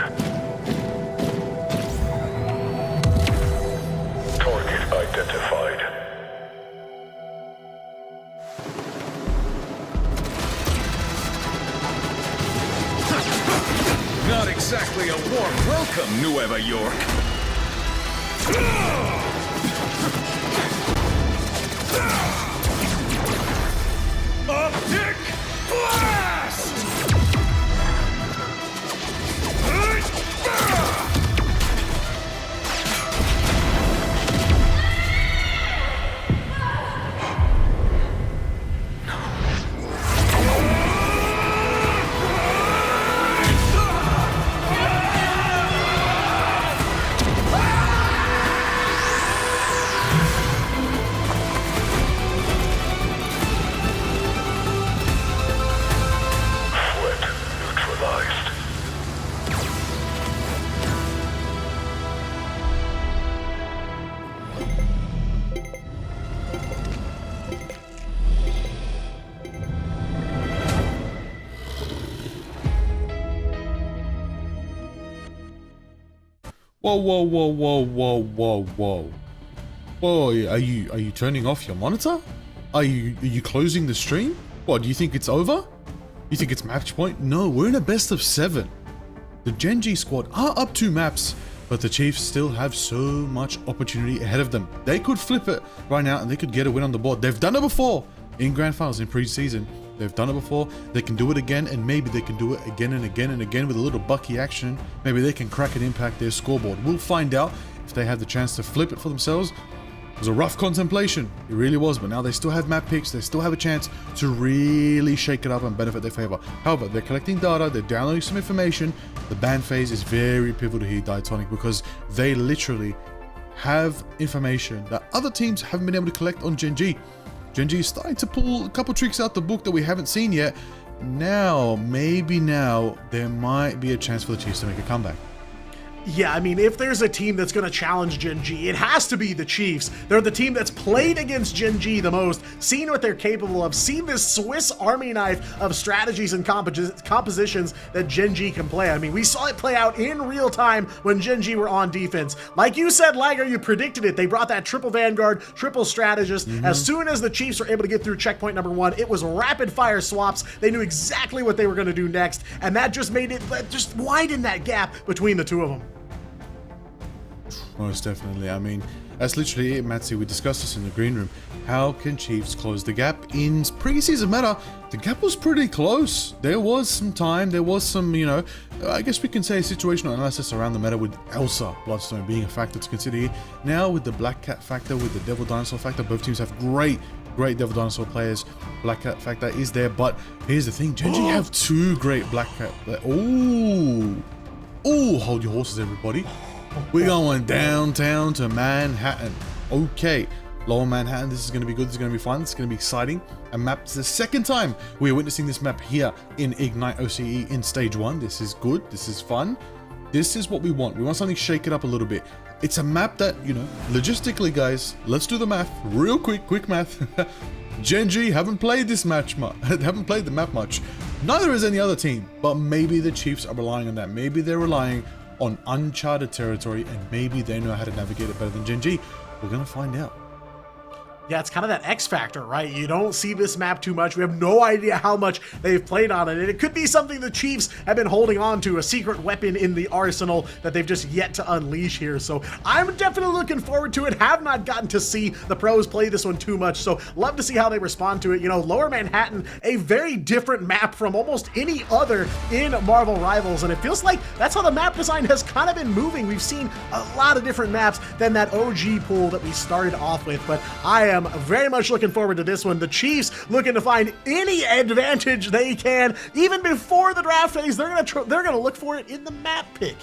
Target identified. Not exactly a warm welcome, Nueva York. Optic blast! Threat neutralized. Whoa, whoa, whoa, whoa, whoa, whoa, whoa. Whoa, are you turning off your monitor? Are you closing the stream? What, do you think it's over? You think it's match point? No, we're in a best of 7. The Gen G squad are up 2 maps, but the Chiefs still have so much opportunity ahead of them. They could flip it right now and they could get a win on the board. They've done it before in Grand Finals, in preseason. They've done it before. They can do it again, and maybe they can do it again and again and again with a little Bucky action. Maybe they can crack and impact their scoreboard. We'll find out if they have the chance to flip it for themselves. It was a rough contemplation, it really was, but now they still have map picks, they still have a chance to really shake it up and benefit their favor. However, they're collecting data, they're downloading some information. The ban phase is very pivotal here, Diatonic, because they literally have information that other teams haven't been able to collect on Gen G. Gen G is starting to pull a couple tricks out the book that we haven't seen yet. Now, maybe now, there might be a chance for the Chiefs to make a comeback. Yeah, I mean, if there's a team that's going to challenge Gen G, it has to be the Chiefs. They're the team that's played against Gen G the most, seen what they're capable of, seen this Swiss Army knife of strategies and compositions that Gen G can play. I mean, we saw it play out in real time when Gen G were on defense. Like you said, Liger, you predicted it. They brought that triple Vanguard, triple strategist. As soon as the Chiefs were able to get through checkpoint number 1, it was rapid fire swaps. They knew exactly what they were going to do next, and that just made it, just widened that gap between the two of them. Most definitely. I mean, that's literally it, Matsy. We discussed this in the green room. How can Chiefs close the gap? In preseason meta, the gap was pretty close. There was some time. There was some, you know, I guess we can say situational analysis around the meta with Elsa Bloodstone being a factor to consider here. Now with the Black Cat factor, with the Devil Dinosaur factor, both teams have great Devil Dinosaur players. Black Cat factor is there, but here's the thing. Gen G have 2 great Black Cat. Oh, hold your horses, everybody. We're going downtown to Manhattan. Okay, Lower Manhattan, this is going to be good, this is going to be fun, this is going to be exciting. A map, it's the second time we're witnessing this map here in Ignite OCE in Stage 1. This is good, this is fun. This is what we want. We want something to shake it up a little bit. It's a map that, you know, logistically, guys, let's do the math real quick math. Gen G haven't played this match much, haven't played the map much. Neither has any other team, but maybe the Chiefs are relying on that. Maybe they're relying on uncharted territory, and maybe they know how to navigate it better than Gen G. We're gonna find out. Yeah, it's kind of that X factor, right? You don't see this map too much. We have no idea how much they've played on it. And it could be something the Chiefs have been holding on to, a secret weapon in the arsenal that they've just yet to unleash here. So I'm definitely looking forward to it. Have not gotten to see the pros play this one too much. So love to see how they respond to it. You know, Lower Manhattan, a very different map from almost any other in Marvel Rivals. And it feels like that's how the map design has kind of been moving. We've seen a lot of different maps than that OG pool that we started off with. But I am very much looking forward to this one. The Chiefs looking to find any advantage they can, even before the draft phase. They're gonna look for it in the map pick.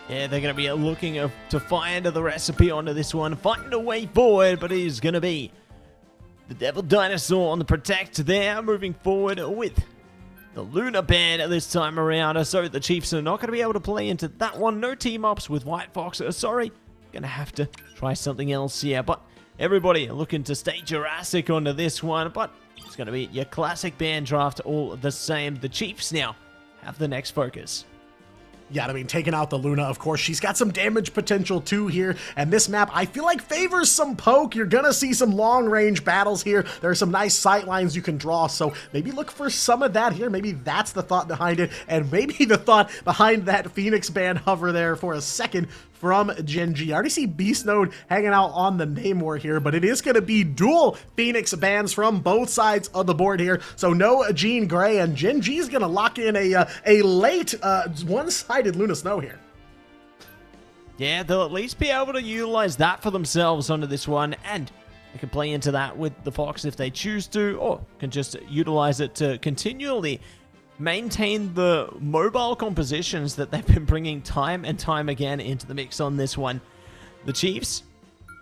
Yeah, they're going to be looking to find the recipe onto this one, find a way forward, but it is going to be the Devil Dinosaur on the Protect there, moving forward with the Lunar Band this time around. So the Chiefs are not going to be able to play into that one. No team-ups with White Fox. Sorry, going to have to try something else here, but everybody looking to stay Jurassic onto this one, but It's going to be your classic ban draft all the same. The Chiefs now have the next focus. Yeah, I mean, taking out the Luna, of course, she's got some damage potential too here, and this map, I feel like, favors some poke. You're gonna see some long-range battles here. There are some nice sight lines you can draw, so maybe look for some of that here. Maybe that's the thought behind it, and maybe the thought behind that Phoenix ban hover there for a second from Gen G. I already see Beast Node hanging out on the Namor here, but it is going to be dual Phoenix bans from both sides of the board here. So no Jean Grey, and Gen G is going to lock in a late one-sided Luna Snow here. Yeah, they'll at least be able to utilize that for themselves onto this one, and they can play into that with the Fox if they choose to, or can just utilize it to continually maintain the mobile compositions that they've been bringing time and time again into the mix on this one. The Chiefs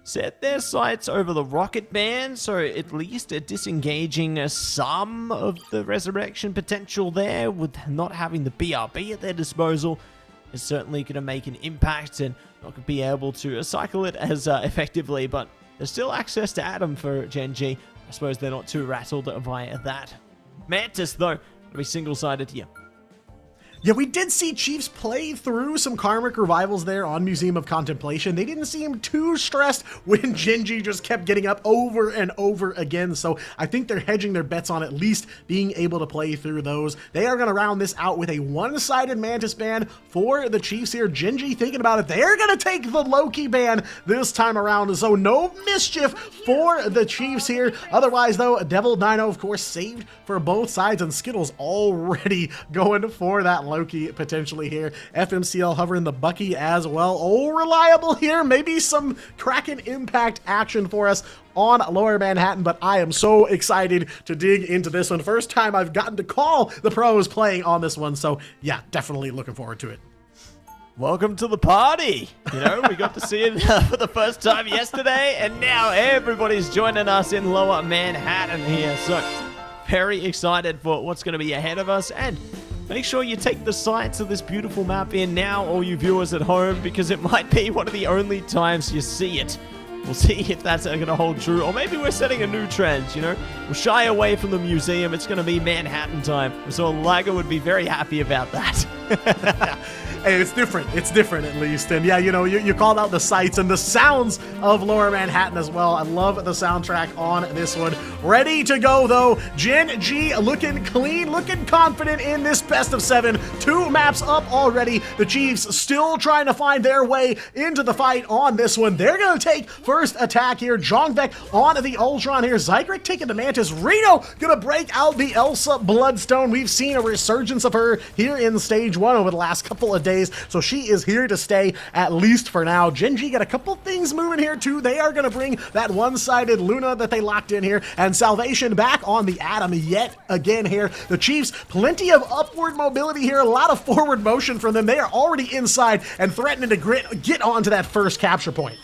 set their sights over the rocket ban, so at least disengaging some of the resurrection potential there with not having the BRB at their disposal is certainly going to make an impact and not going to be able to cycle it as effectively, but there's still access to Adam for Gen G. I suppose they're not too rattled via that. Mantis, though, to be single-sided here. Yeah, we did see Chiefs play through some Karmic Revivals there on Museum of Contemplation. They didn't seem too stressed when Gen G just kept getting up over and over again, so I think they're hedging their bets on at least being able to play through those. They are going to round this out with a one-sided Mantis ban for the Chiefs here. Gen G thinking about it. They're going to take the Loki ban this time around, so no mischief for the Chiefs here. Otherwise, though, Devil Dino, of course, saved for both sides, and Skittles already going for that Loki potentially here. FMCL hovering the Bucky as well. Oh, reliable here. Maybe some Kraken impact action for us on Lower Manhattan, but I am so excited to dig into this one. First time I've gotten to call the pros playing on this one, so yeah, definitely looking forward to it. Welcome to the party. You know, we got to see it for the first time yesterday, and now everybody's joining us in Lower Manhattan here. So very excited for what's going to be ahead of us, and make sure you take the sights of this beautiful map in now, all you viewers at home, because it might be one of the only times you see it. We'll see if that's going to hold true, or maybe we're setting a new trend, you know? We'll shy away from the museum. It's going to be Manhattan time. So Lager would be very happy about that. Hey, it's different. It's different, at least. And yeah, you know, you called out the sights and the sounds of Lower Manhattan as well. I love the soundtrack on this one. Ready to go, though. Gen G looking clean, looking confident in this best of 7. 2 maps up already. The Chiefs still trying to find their way into the fight on this one. They're going to take first attack here. Jongvek on the Ultron here. Zykrek taking the Mantis. Reno going to break out the Elsa Bloodstone. We've seen a resurgence of her here in Stage 1 over the last couple of days. So she is here to stay, at least for now. Gen G got a couple things moving here too. They are going to bring that one-sided Luna that they locked in here, and Salvation back on the Atom yet again here. The Chiefs, plenty of upward mobility here, a lot of forward motion from them. They are already inside and threatening to get onto that first capture point.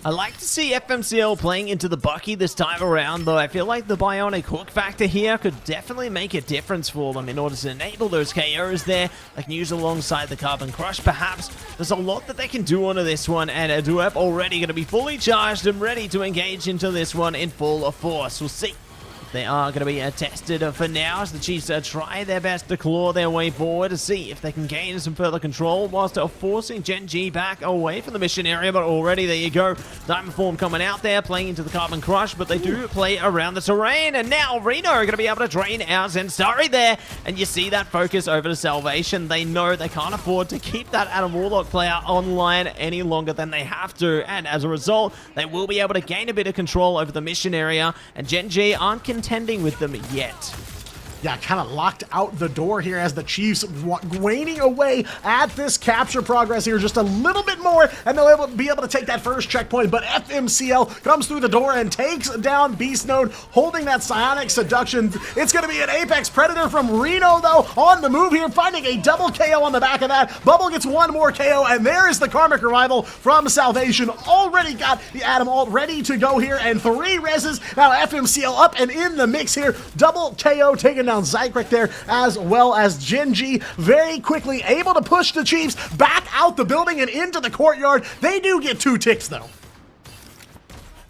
I like to see FMCL playing into the Bucky this time around, though I feel like the Bionic Hook factor here could definitely make a difference for them in order to enable those KOs there. They can use alongside the Carbon Crush, perhaps. There's a lot that they can do onto this one, and Aduep already going to be fully charged and ready to engage into this one in full force. We'll see. They are going to be tested for now as the Chiefs try their best to claw their way forward to see if they can gain some further control whilst forcing Gen G back away from the mission area. But already, there you go, Diamond Form coming out there, playing into the Carbon Crush, but they do play around the terrain. And now Reno are going to be able to drain out Zensari there. And you see that focus over to Salvation. They know they can't afford to keep that Adam Warlock player online any longer than they have to. And as a result, they will be able to gain a bit of control over the mission area. And Gen G aren't contending with them yet. Yeah, kind of locked out the door here as the Chiefs waning away at this capture progress here just a little bit more, and they'll be able to take that first checkpoint. But FMCL comes through the door and takes down Beast Node, holding that Psionic Seduction. It's going to be an Apex Predator from Reno, though, on the move here, finding a double KO on the back of that. Bubble gets one more KO, and there is the Karmic Revival from Salvation. Already got the Atom Alt ready to go here, and 3 reses. Now FMCL up and in the mix here. Double KO taken down Zykrek there, as well as Gen G very quickly able to push the Chiefs back out the building and into the courtyard. They do get 2 ticks, though.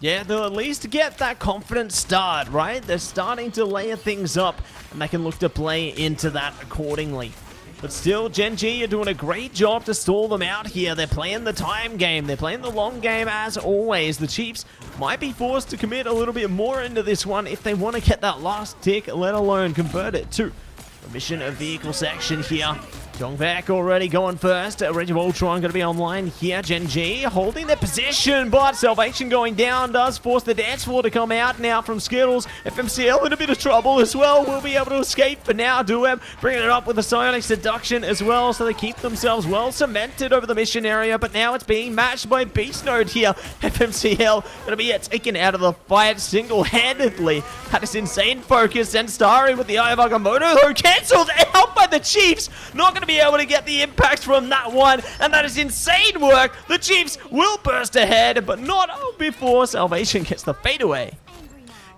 Yeah, they'll at least get that confident start, right? They're starting to layer things up, and they can look to play into that accordingly. But still, Gen G are doing a great job to stall them out here. They're playing the time game. They're playing the long game as always. The Chiefs might be forced to commit a little bit more into this one if they want to get that last tick, let alone convert it to a mission of vehicle section here. Jongvek already going first. Rage of Ultron going to be online here. Gen G holding their position, but Salvation going down does force the dance floor to come out now from Skittles. FMCL in a bit of trouble as well. Will be able to escape for now. Dueb bringing it up with a Psionic Seduction as well, so they keep themselves well cemented over the mission area, but now it's being matched by Beast Node here. FMCL going to be taken out of the fight single-handedly. Had this insane focus, and Starry with the Eye of Agamotto, who cancelled out by the Chiefs. Not going to be able to get the impact from that one, and that is insane work. The Chiefs will burst ahead, but not before Salvation gets the fadeaway.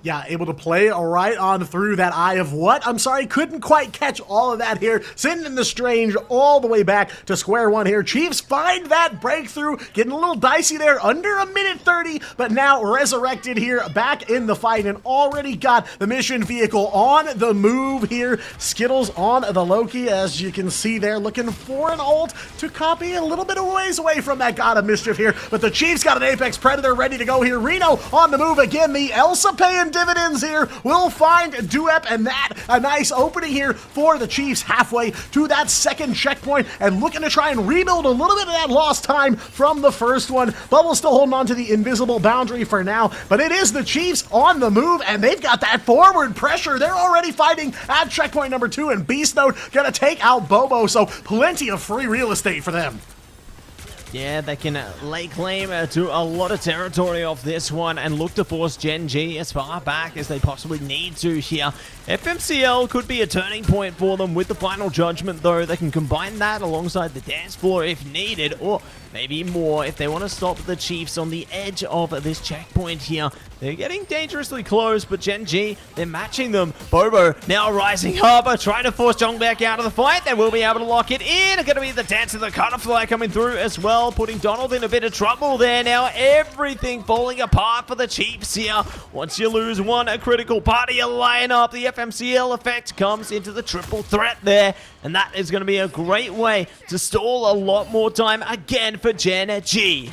Yeah, able to play right on through that Eye of what? I'm sorry, couldn't quite catch all of that here. Sending the Strange all the way back to square one here. Chiefs find that breakthrough, getting a little dicey there, under a minute 30, but now resurrected here, back in the fight, and already got the mission vehicle on the move here. Skittles on the Loki, as you can see there, looking for an ult to copy a little bit of ways away from that God of Mischief here, but the Chiefs got an Apex Predator ready to go here. Reno on the move again, the Elsa paying dividends here. Will find Duep, and that a nice opening here for the Chiefs halfway to that second checkpoint, and looking to try and rebuild a little bit of that lost time from the first one. Bubble still holding on to the invisible boundary for now, but it is the Chiefs on the move, and they've got that forward pressure. They're already fighting at checkpoint number 2, and Beast Node gonna take out Bobo, so plenty of free real estate for them. Yeah, they can lay claim to a lot of territory off this one and look to force Gen G as far back as they possibly need to here. FMCL could be a turning point for them with the final judgment, though. They can combine that alongside the dance floor if needed, or maybe more if they want to stop the Chiefs on the edge of this checkpoint here. They're getting dangerously close, but Gen G, they're matching them. Bobo now rising up, trying to force Jongbaek out of the fight. They will be able to lock it in. Going to be the dance of the Cutterfly coming through as well, putting Donald in a bit of trouble there. Now everything falling apart for the Chiefs here. Once you lose one critical part of your lineup, the FMCL effect comes into the triple threat there, and that is going to be a great way to stall a lot more time again for Gen G.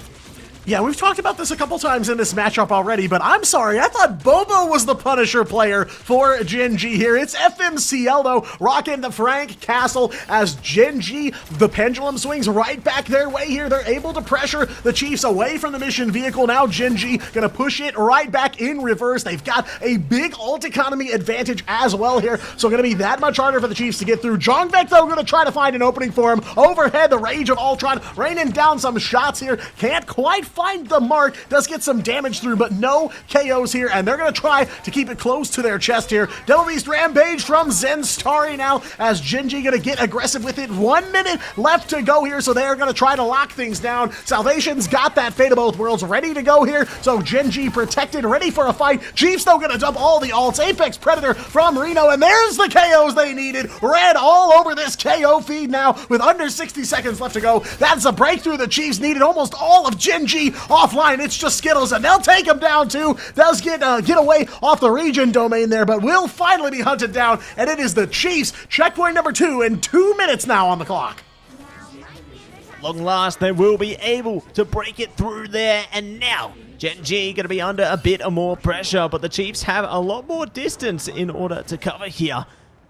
Yeah, we've talked about this a couple times in this matchup already, but I'm sorry, I thought Bobo was the Punisher player for Gen G here. It's FMCL, though, rocking the Frank Castle as Gen G, the pendulum swings right back their way here. They're able to pressure the Chiefs away from the mission vehicle. Now Gen G gonna push it right back in reverse. They've got a big ult economy advantage as well here, so gonna be that much harder for the Chiefs to get through. Jongvek, though, gonna try to find an opening for him. Overhead, the Rage of Ultron raining down some shots here. Can't quite find the mark, does get some damage through, but no KOs here, and they're going to try to keep it close to their chest here. Devil Beast Rampage from Zenstari now, as Gen G going to get aggressive with it. 1 minute left to go here, so they're going to try to lock things down. Salvation's got that Fate of Both Worlds ready to go here, so Gen G protected, ready for a fight. Chiefs, though, going to dump all the ults. Apex Predator from Reno, and there's the KOs they needed. Red all over this KO feed now, with under 60 seconds left to go. That's a breakthrough the Chiefs needed. Almost all of Gen G offline. It's just Skittles, and they'll take him down too. Does get away off the region domain there, but will finally be hunted down, and it is the Chiefs. Checkpoint number 2 in 2 minutes now on the clock. Long last, they will be able to break it through there, and now Gen G going to be under a bit more pressure, but the Chiefs have a lot more distance in order to cover here.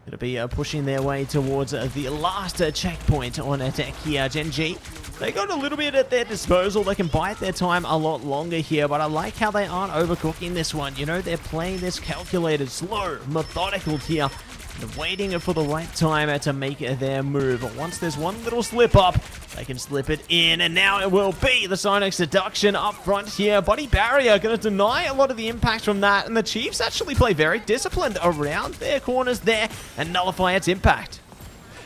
Going to be pushing their way towards the last checkpoint on attack here. Gen G, they got a little bit at their disposal. They can bide their time a lot longer here, but I like how they aren't overcooking this one. You know, they're playing this calculated, slow, methodical here. They're waiting for the right time to make their move. But once there's one little slip up, they can slip it in, and now it will be the Psionic Seduction up front here. Body Barrier going to deny a lot of the impact from that, and the Chiefs actually play very disciplined around their corners there and nullify its impact.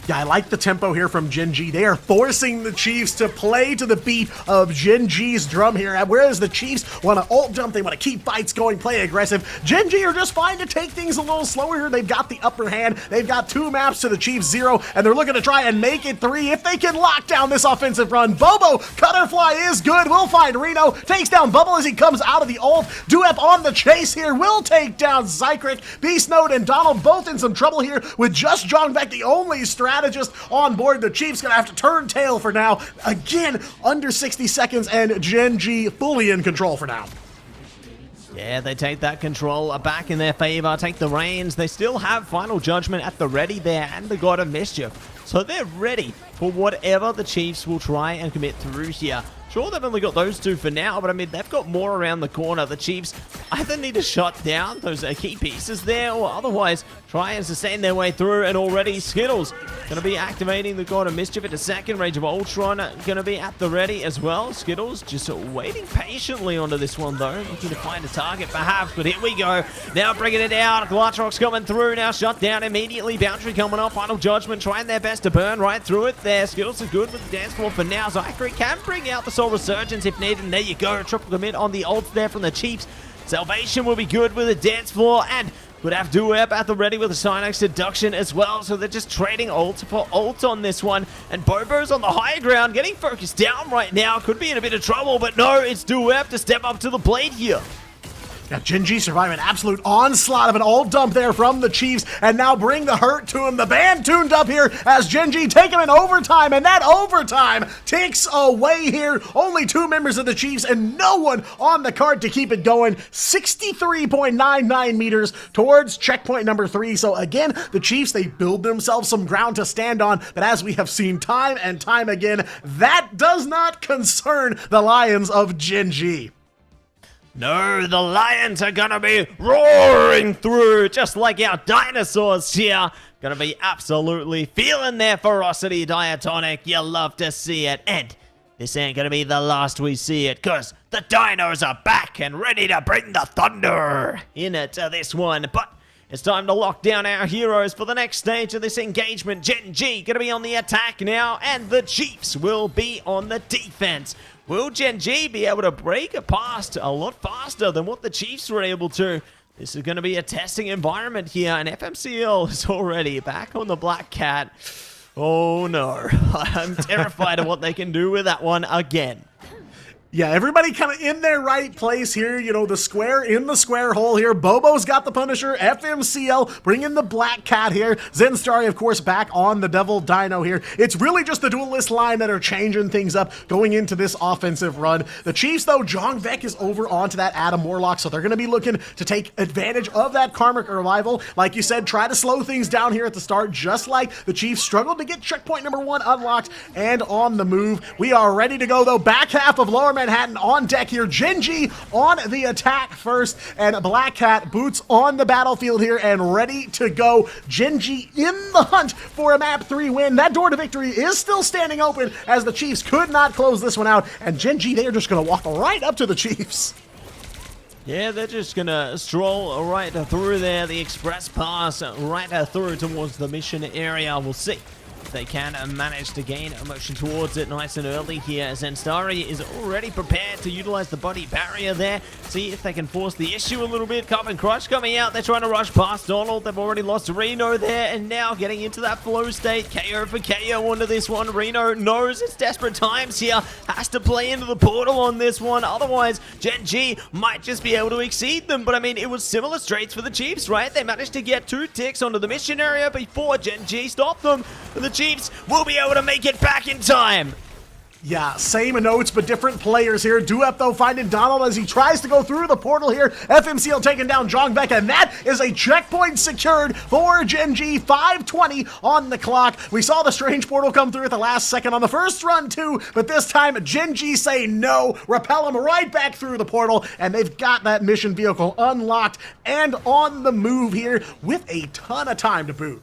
Yeah, I like the tempo here from Gen G. They are forcing the Chiefs to play to the beat of Gen G's drum here. Whereas the Chiefs want to ult jump, they want to keep fights going, play aggressive. Gen G are just fine to take things a little slower here. They've got the upper hand. They've got 2 maps to the Chiefs 0, and they're looking to try and make it 3 if they can lock down this offensive run. Bobo, Cutterfly is good. We'll find Reno. Takes down Bubble as he comes out of the ult. Duep on the chase here. Will take down Zykrek. Beast Node and Donald both in some trouble here with just Jongvek, the only strategist on board. The Chiefs gonna have to turn tail for now. Again, under 60 seconds, and Gen G fully in control for now. Yeah, they take that control back in their favor, take the reins. They still have Final Judgment at the ready there and the God of Mischief. So they're ready for whatever the Chiefs will try and commit through here. Sure, they've only got those 2 for now, but I mean, they've got more around the corner. The Chiefs either need to shut down those key pieces there, or otherwise try and sustain their way through. And already Skittles going to be activating the God of Mischief at the second. Rage of Ultron going to be at the ready as well. Skittles just waiting patiently onto this one, though, looking to find a target perhaps, but here we go. Now bringing it down. Glutrox coming through, now shut down immediately. Boundary coming up, Final Judgment trying their best to burn right through it there. Skittles are good with the dance floor for now. Zykrek can bring out the Soul Resurgence if needed, and there you go. Triple commit on the ults there from the Chiefs. Salvation will be good with the dance floor, and would have Duep at the ready with a Cynox Seduction as well, so they're just trading ult for ult on this one. And Bobo's on the higher ground, getting focused down right now. Could be in a bit of trouble, but no, it's Duep to step up to the plate here. Now, Gen G survive an absolute onslaught of an ult dump there from the Chiefs, and now bring the hurt to him. The band tuned up here as Gen G take him in overtime, and that overtime takes away here. Only 2 members of the Chiefs and no one on the card to keep it going. 63.99 meters towards checkpoint number 3. So again, the Chiefs, they build themselves some ground to stand on, but as we have seen time and time again, that does not concern the Lions of Gen G. No, the Lions are gonna be roaring through just like our dinosaurs here. Gonna be absolutely feeling their ferocity, Diatonic. You love to see it. And this ain't gonna be the last we see it, cause the dinos are back and ready to bring the thunder into this one. But it's time to lock down our heroes for the next stage of this engagement. Gen G gonna be on the attack now, and the Chiefs will be on the defense. Will Gen G be able to break it past a lot faster than what the Chiefs were able to? This is going to be a testing environment here, and FMCL is already back on the Black Cat. Oh no, I'm terrified of what they can do with that one again. Yeah, everybody kind of in their right place here. You know, the square in the square hole here. Bobo's got the Punisher. FMCL bringing the Black Cat here. Zenstari, of course, back on the Devil Dino here. It's really just the Duelist line that are changing things up going into this offensive run. The Chiefs, though, Jongvek is over onto that Adam Warlock, so they're going to be looking to take advantage of that Karmic Revival. Like you said, try to slow things down here at the start, just like the Chiefs struggled to get checkpoint number 1 unlocked and on the move. We are ready to go, though. Back half of Lower Manhattan on deck here. Gen G on the attack first, and Black Cat boots on the battlefield here and ready to go. Gen G in the hunt for a map 3 win. That door to victory is still standing open as the Chiefs could not close this one out, and Gen G, they are just going to walk right up to the Chiefs. Yeah, they're just gonna stroll right through there, the express pass right through towards the mission area. We'll see if they can manage to gain a motion towards it nice and early here. Zenstari is already prepared to utilize the body barrier there. See if they can force the issue a little bit. Carbon Crush coming out. They're trying to rush past Donald. They've already lost Reno there, and now getting into that flow state. KO for KO onto this one. Reno knows it's desperate times here. Has to play into the portal on this one. Otherwise, Gen G might just be able to exceed them. But I mean, it was similar straits for the Chiefs, right? They managed to get 2 ticks onto the mission area before Gen G stopped them. The Chiefs will be able to make it back in time. Yeah, same notes, but different players here. Duep, though, finding Donald as he tries to go through the portal here. FMCL taking down Jongvek, and that is a checkpoint secured for Gen G. 5:20 on the clock. We saw the strange portal come through at the last second on the first run, too, but this time, Gen G say no, repel him right back through the portal, and they've got that mission vehicle unlocked and on the move here with a ton of time to boot.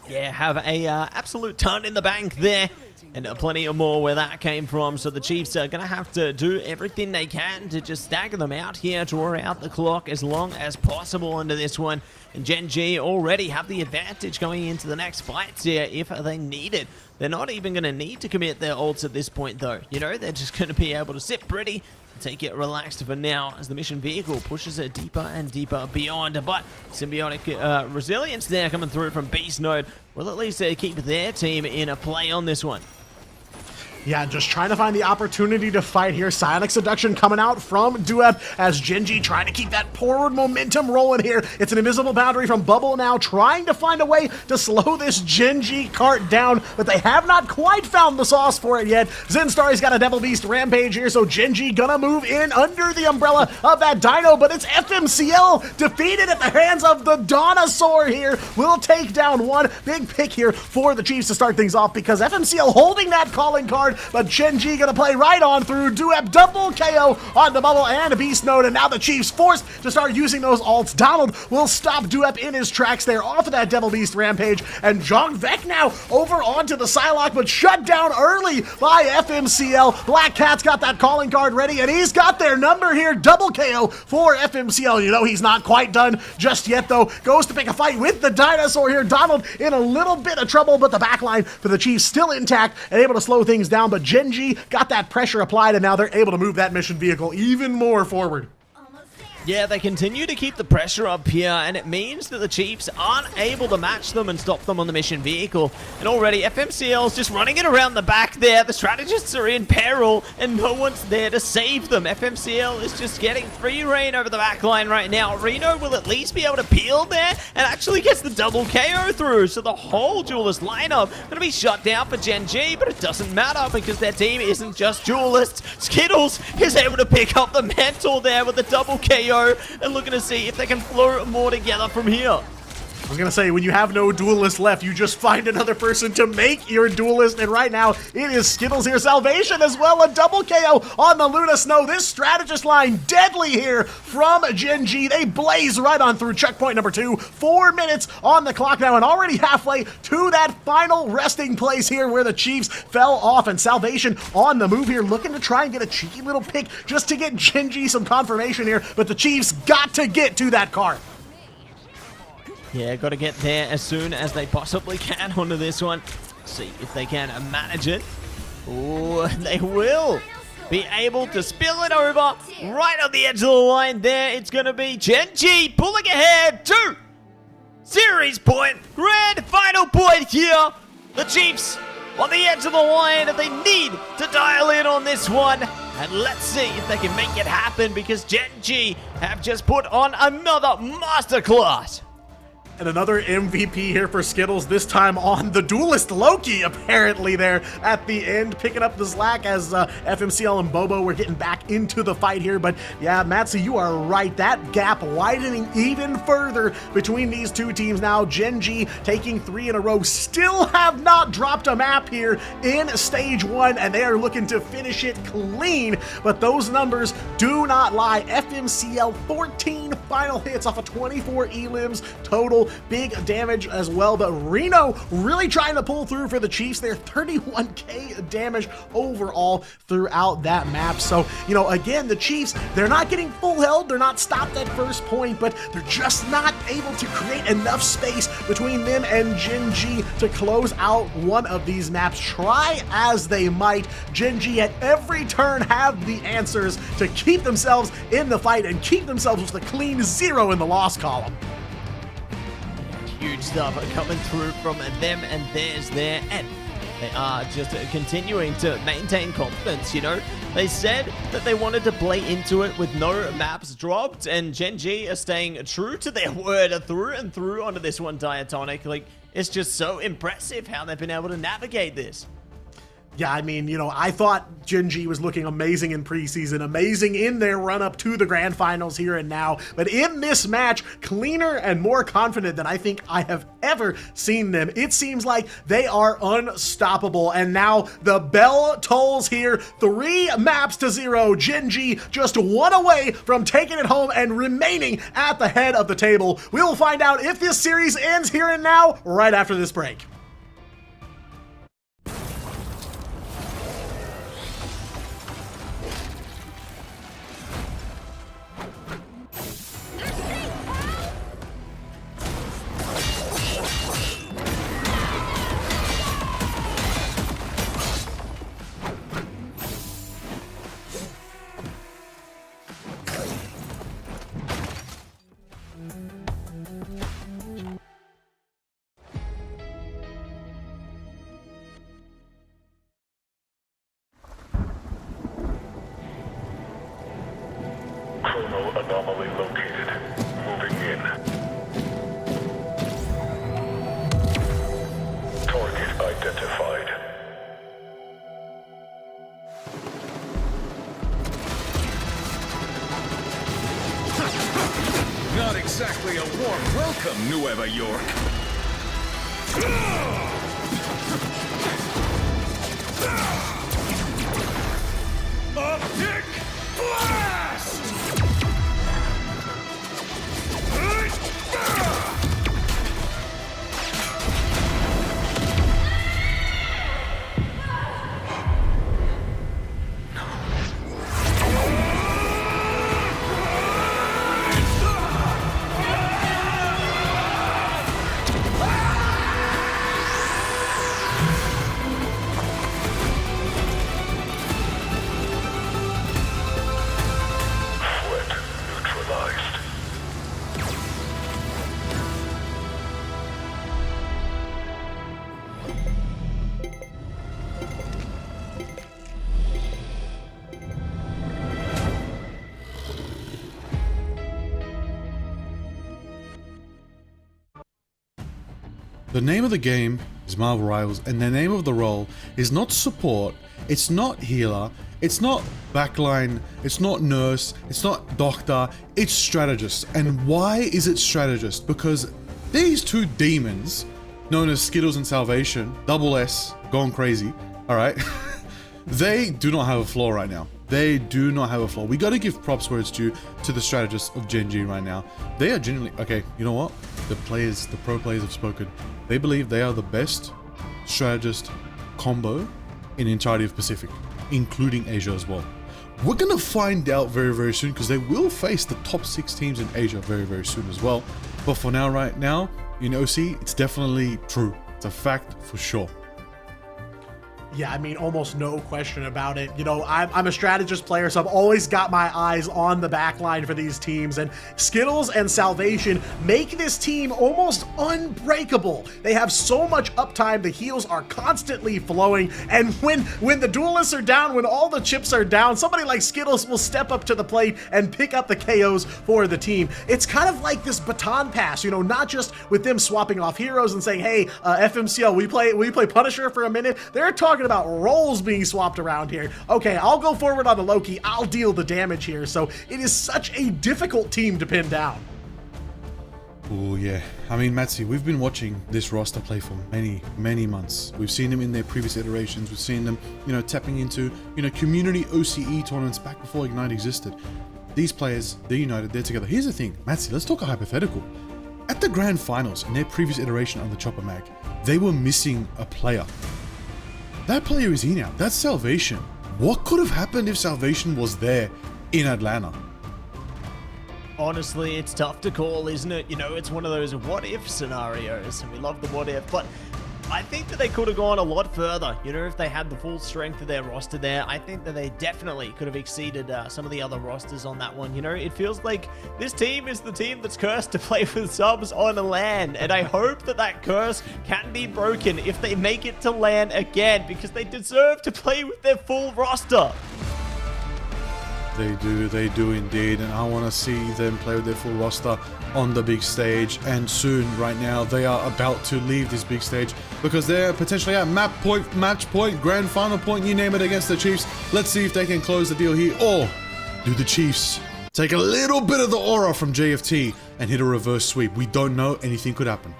Yeah, have a absolute ton in the bank there. And plenty of more where that came from. So the Chiefs are going to have to do everything they can to just stagger them out here, draw out the clock as long as possible into this one. And Gen G already have the advantage going into the next fights here if they need it. They're not even going to need to commit their ults at this point, though. You know, they're just going to be able to sit pretty and take it relaxed for now as the mission vehicle pushes it deeper and deeper beyond. But symbiotic resilience there coming through from Beast Node will at least keep their team in a play on this one. Yeah, just trying to find the opportunity to fight here. Psionic Seduction coming out from Dueb as Gen G trying to keep that forward momentum rolling here. It's an invisible boundary from Bubble now, trying to find a way to slow this Gen G cart down, but they have not quite found the sauce for it yet. Zinstari's got a Devil Beast Rampage here, so Gen G gonna move in under the umbrella of that Dino, but it's FMCL defeated at the hands of the Dinosaur here. Will take down one. Big pick here for the Chiefs to start things off because FMCL holding that calling card, but Gen G gonna play right on through. Dueb double KO on the Bubble and Beast Node, and now the Chiefs forced to start using those ults. Donald will stop Dueb in his tracks there off of that Devil Beast Rampage, and Jong Vec now over onto the Psylocke, but shut down early by FMCL. Black Cat's got that calling card ready, and he's got their number here. Double KO for FMCL. You know he's not quite done just yet, though. Goes to pick a fight with the Dinosaur here. Donald in a little bit of trouble, but the backline for the Chiefs still intact and able to slow things down. But Gen G got that pressure applied, and now they're able to move that mission vehicle even more forward. Yeah, they continue to keep the pressure up here, and it means that the Chiefs aren't able to match them and stop them on the mission vehicle. And already, FMCL's just running it around the back there. The strategists are in peril, and no one's there to save them. FMCL is just getting free reign over the back line right now. Reno will at least be able to peel there, and actually gets the double KO through. So the whole duelist lineup going to be shut down for Gen G, but it doesn't matter because their team isn't just duelists. Skittles is able to pick up the mantle there with the double KO. And looking to see if they can flow more together from here. I was gonna say, when you have no duelist left, you just find another person to make your duelist, and right now, it is Skittles here. Salvation as well, a double KO on the Luna Snow. This strategist line deadly here from Gen G. They blaze right on through checkpoint number 2. 4 minutes on the clock now, and already halfway to that final resting place here where the Chiefs fell off, and Salvation on the move here, looking to try and get a cheeky little pick just to get Gen G some confirmation here, but the Chiefs got to get to that cart. Yeah, got to get there as soon as they possibly can onto this one. See if they can manage it. Oh, they will be able to spill it over right on the edge of the line there. It's going to be Gen G pulling ahead to series point. Grand final point here. The Chiefs on the edge of the line, and they need to dial in on this one. And let's see if they can make it happen because Gen G have just put on another masterclass. And another MVP here for Skittles, this time on the duelist Loki, apparently there at the end, picking up the slack as FMCL and Bobo were getting back into the fight here. But yeah, Matsu, you are right. That gap widening even further between these two teams now. Gen G taking 3 in a row, still have not dropped a map here in stage 1, and they are looking to finish it clean. But those numbers do not lie. FMCL 14 final hits off of 24 elims total. Big damage as well, but Reno really trying to pull through for the Chiefs there. 31k damage overall throughout that map. So, you know, again, the Chiefs, they're not getting full held, they're not stopped at first point, but they're just not able to create enough space between them and Gen G to close out one of these maps. Try as they might, Gen G at every turn have the answers to keep themselves in the fight and keep themselves with a clean 0 in the loss column. Huge stuff coming through from them and theirs there, and they are just continuing to maintain confidence. You know, they said that they wanted to play into it with no maps dropped, and Gen G are staying true to their word through and through onto this one. Diatonic, like, it's just so impressive how they've been able to navigate this. Yeah, I mean, you know, I thought Gen G was looking amazing in preseason, amazing in their run-up to the grand finals here and now, but in this match, cleaner and more confident than I think I have ever seen them. It seems like they are unstoppable, and now the bell tolls here. 3 maps to 0. Gen G just 1 away from taking it home and remaining at the head of the table. We'll find out if this series ends here and now right after this break. Anomaly located. Moving in. Target identified. Not exactly a warm welcome, Nueva York. Optic blast! Threat neutralized. The name of the game is Marvel Rivals, and the name of the role is not support, it's not healer, it's not backline, it's not nurse, it's not doctor, it's strategist. And why is it strategist? Because these two demons, known as Skittles and Salvation, double S, gone crazy, alright? They do not have a flaw right now. They do not have a flaw. We gotta give props where it's due to the strategists of Gen G right now. They are genuinely, okay, you know what? The pro players have spoken. They believe they are the best strategist combo in the entirety of Pacific, including Asia as well. We're gonna find out very, very soon because they will face the top 6 teams in Asia very, very soon as well. But for now, right now, in OC, it's definitely true. It's a fact for sure. Yeah, I mean, almost no question about it. You know, I'm a strategist player, so I've always got my eyes on the back line for these teams, and Skittles and Salvation make this team almost unbreakable. They have so much uptime, the heals are constantly flowing, and when the duelists are down, when all the chips are down, somebody like Skittles will step up to the plate and pick up the KOs for the team. It's kind of like this baton pass, you know, not just with them swapping off heroes and saying, hey, FMCL, we play Punisher for a minute. They're talking about roles being swapped around here. Okay, I'll go forward on the Loki. I'll deal the damage here. So it is such a difficult team to pin down. Oh yeah, I mean, Matsi, we've been watching this roster play for many, many months. We've seen them in their previous iterations. We've seen them, you know, tapping into, you know, community OCE tournaments back before Ignite existed. These players, they're united, they're together. Here's the thing, Matsi, let's talk a hypothetical. At the grand finals, in their previous iteration on the Chopper Mag, they were missing a player. That player is here now. That's Salvation. What could have happened if Salvation was there in Atlanta? Honestly, it's tough to call, isn't it? You know, it's one of those what-if scenarios, and we love the what-if, but I think that they could have gone a lot further. You know, if they had the full strength of their roster there, I think that they definitely could have exceeded some of the other rosters on that one. You know, it feels like this team is the team that's cursed to play with subs on LAN, and I hope that that curse can be broken if they make it to LAN again, because they deserve to play with their full roster. They do indeed, and I want to see them play with their full roster on the big stage, and soon, right now, they are about to leave this big stage because they're potentially at map point, match point, grand final point, you name it, against the Chiefs. Let's see if they can close the deal here, or do the Chiefs take a little bit of the aura from JFT and hit a reverse sweep? We don't know, anything could happen.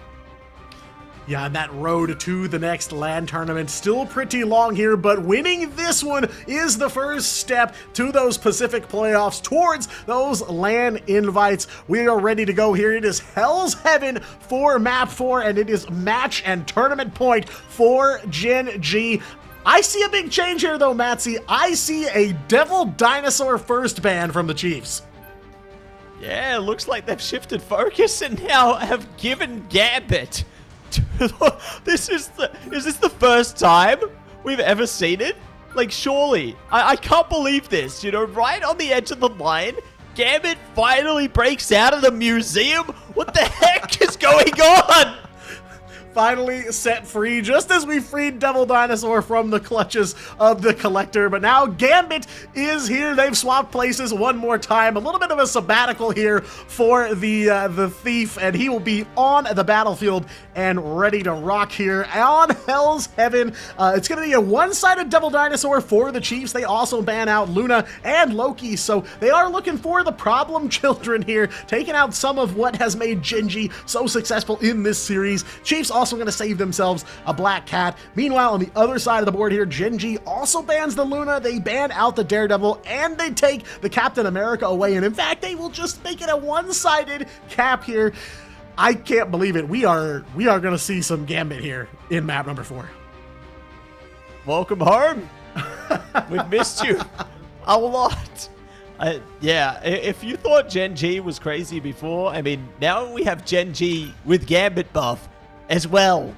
Yeah, and that road to the next LAN tournament still pretty long here, but winning this one is the first step to those Pacific playoffs, towards those LAN invites. We are ready to go here. It is Hell's Heaven for Map 4, and it is match and tournament point for Gen G. I see a big change here, though, Matsy. I see a Devil Dinosaur first ban from the Chiefs. Yeah, it looks like they've shifted focus and now have given Gambit. Is this the first time we've ever seen it? Like, surely. I can't believe this, you know, right on the edge of the line, Gambit finally breaks out of the museum. What the heck is going on? finally set free, just as we freed Devil Dinosaur from the clutches of the Collector. But now Gambit is here. They've swapped places one more time. A little bit of a sabbatical here for the Thief, and he will be on the battlefield and ready to rock here on Hell's Heaven. It's going to be a one-sided Devil Dinosaur for the Chiefs. They also ban out Luna and Loki, so they are looking for the problem children here, taking out some of what has made Genji so successful in this series. Chiefs also going to save themselves a Black Cat. Meanwhile, on the other side of the board here, Genji also bans the Luna, they ban out the Daredevil, and they take the Captain America away, and in fact, they will just make it a one-sided Cap here. I can't believe it. We are going to see some Gambit here in map number 4. Welcome home. We've missed you a lot. Yeah, if you thought Gen G was crazy before, I mean, now we have Gen G with Gambit buff as well.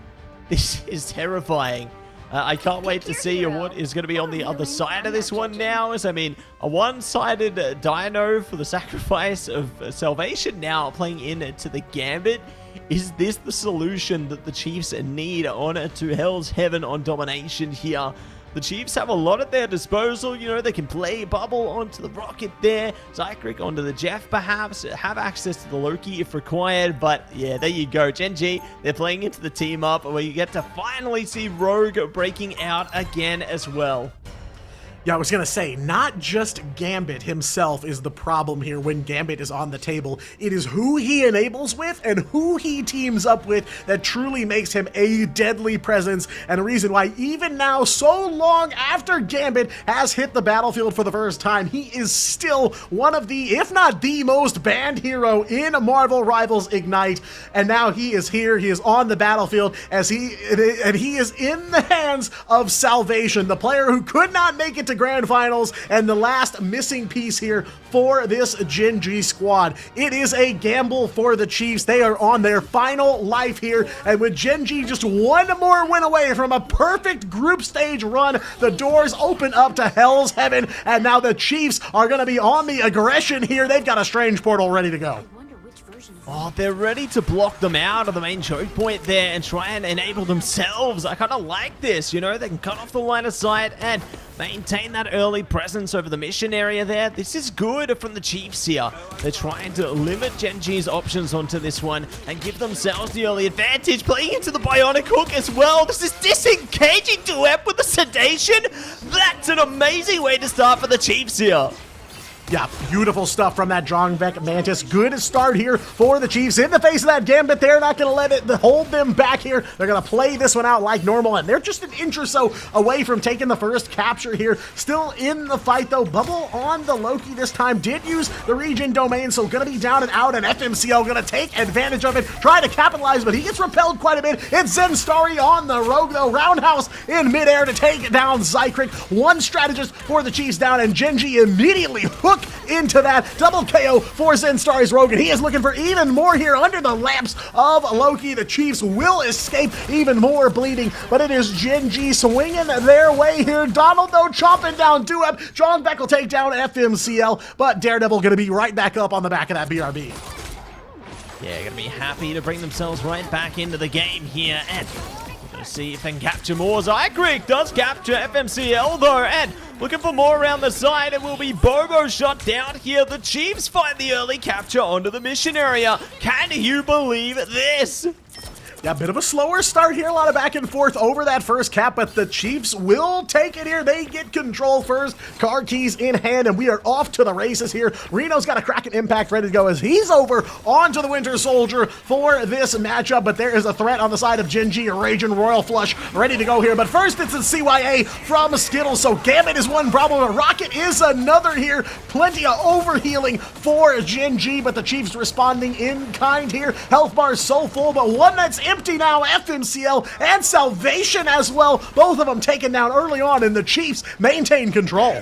This is terrifying. I can't wait to see what is going to be on the other side of this one now. I mean, a one-sided Dino for the sacrifice of Salvation now playing into the Gambit. Is this the solution that the Chiefs need on to Hell's Heaven on domination here? The Chiefs have a lot at their disposal. You know, they can play Bubble onto the Rocket there, Zycric onto the Jeff perhaps, have access to the Loki if required. But yeah, there you go. Gen G, they're playing into the team up where you get to finally see Rogue breaking out again as well. Yeah, I was going to say, not just Gambit himself is the problem here when Gambit is on the table. It is who he enables with and who he teams up with that truly makes him a deadly presence, and a reason why even now, so long after Gambit has hit the battlefield for the first time, he is still one of the, if not the most banned hero in Marvel Rivals Ignite. And now he is here, he is on the battlefield, and he is in the hands of Salvation, the player who could not make it to Grand Finals, and the last missing piece here for this Gen G squad. It is a gamble for the Chiefs. They are on their final life here, and with Gen G just one more win away from a perfect group stage run, the doors open up to Hell's Heaven, and now the Chiefs are going to be on the aggression here. They've got a Strange Portal ready to go. Oh, they're ready to block them out of the main choke point there and try and enable themselves. I kind of like this, you know, they can cut off the line of sight and maintain that early presence over the mission area there. This is good from the Chiefs here. They're trying to limit Gen G's options onto this one and give themselves the early advantage, playing into the Bionic Hook as well. This is disengaging Duep with the sedation. That's an amazing way to start for the Chiefs here. Yeah, beautiful stuff from that Jongvek Mantis. Good start here for the Chiefs. In the face of that Gambit, they're not going to let it hold them back here. They're going to play this one out like normal, and they're just an inch or so away from taking the first capture here. Still in the fight, though. Bubble on the Loki this time. Did use the region domain, so going to be down and out, and FMCL going to take advantage of it. Try to capitalize, but he gets repelled quite a bit. It's Zenstari on the Rogue, though. Roundhouse in midair to take down Zycric. One strategist for the Chiefs down, and Gen G immediately hook into that double KO for Zenstari's Rogue, and he is looking for even more here under the lamps of Loki. The Chiefs will escape even more bleeding, but it is Gen G swinging their way here. Donald, though, chomping down Duep. Jongvek will take down FMCL, but Daredevil going to be right back up on the back of that BRB. Yeah, going to be happy to bring themselves right back into the game here, and let's see if they can capture more. Zycric does capture FMCL though, and looking for more around the side. It will be Bobo shot down here. The Chiefs find the early capture onto the mission area. Can you believe this? Yeah, a bit of a slower start here, a lot of back and forth over that first cap, but the Chiefs will take it here. They get control first, car keys in hand, and we are off to the races here. Reno's got a Kraken Impact ready to go as he's over onto the Winter Soldier for this matchup, but there is a threat on the side of Gen G, a Raging Royal Flush ready to go here, but first it's a CYA from Skittles, so Gambit is one problem, but Rocket is another here. Plenty of overhealing for Gen G, but the Chiefs responding in kind here. Health bar so full, but one that's empty now. FMCL and Salvation as well. Both of them taken down early on, and the Chiefs maintain control.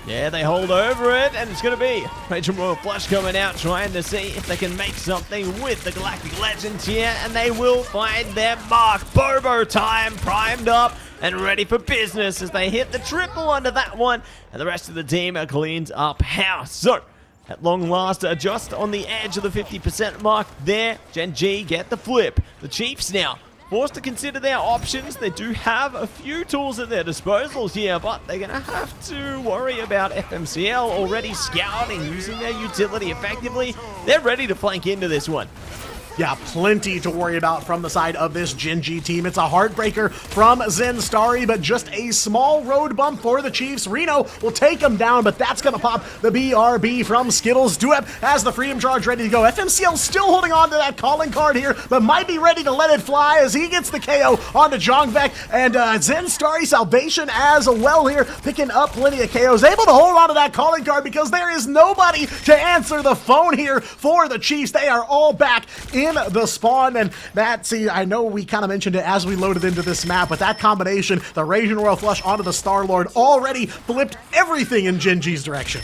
Yeah, they hold over it, and it's going to be Raging Royal Flush coming out, trying to see if they can make something with the Galactic Legends here, and they will find their mark. Bobo time, primed up and ready for business as they hit the triple under that one, and the rest of the team are cleaned up house. So, At long last, just on the edge of the 50% mark there. Gen G get the flip. The Chiefs now forced to consider their options. They do have a few tools at their disposal here, but they're going to have to worry about FMCL already scouting, using their utility effectively. They're ready to flank into this one. Yeah, plenty to worry about from the side of this Gen G team. It's a heartbreaker from Zenstari, but just a small road bump for the Chiefs. Reno will take him down, but that's going to pop the BRB from Skittles. Duep has the Freedom Charge ready to go. FMCL still holding on to that calling card here, but might be ready to let it fly as he gets the KO onto Jongvek, and Zenstari Salvation as well here, picking up plenty of KOs, able to hold on to that calling card because there is nobody to answer the phone here for the Chiefs. They are all back in the spawn, and that, see, I know we kind of mentioned it as we loaded into this map, but that combination, the Raging Royal Flush onto the Star-Lord, already flipped everything in Gen G's direction.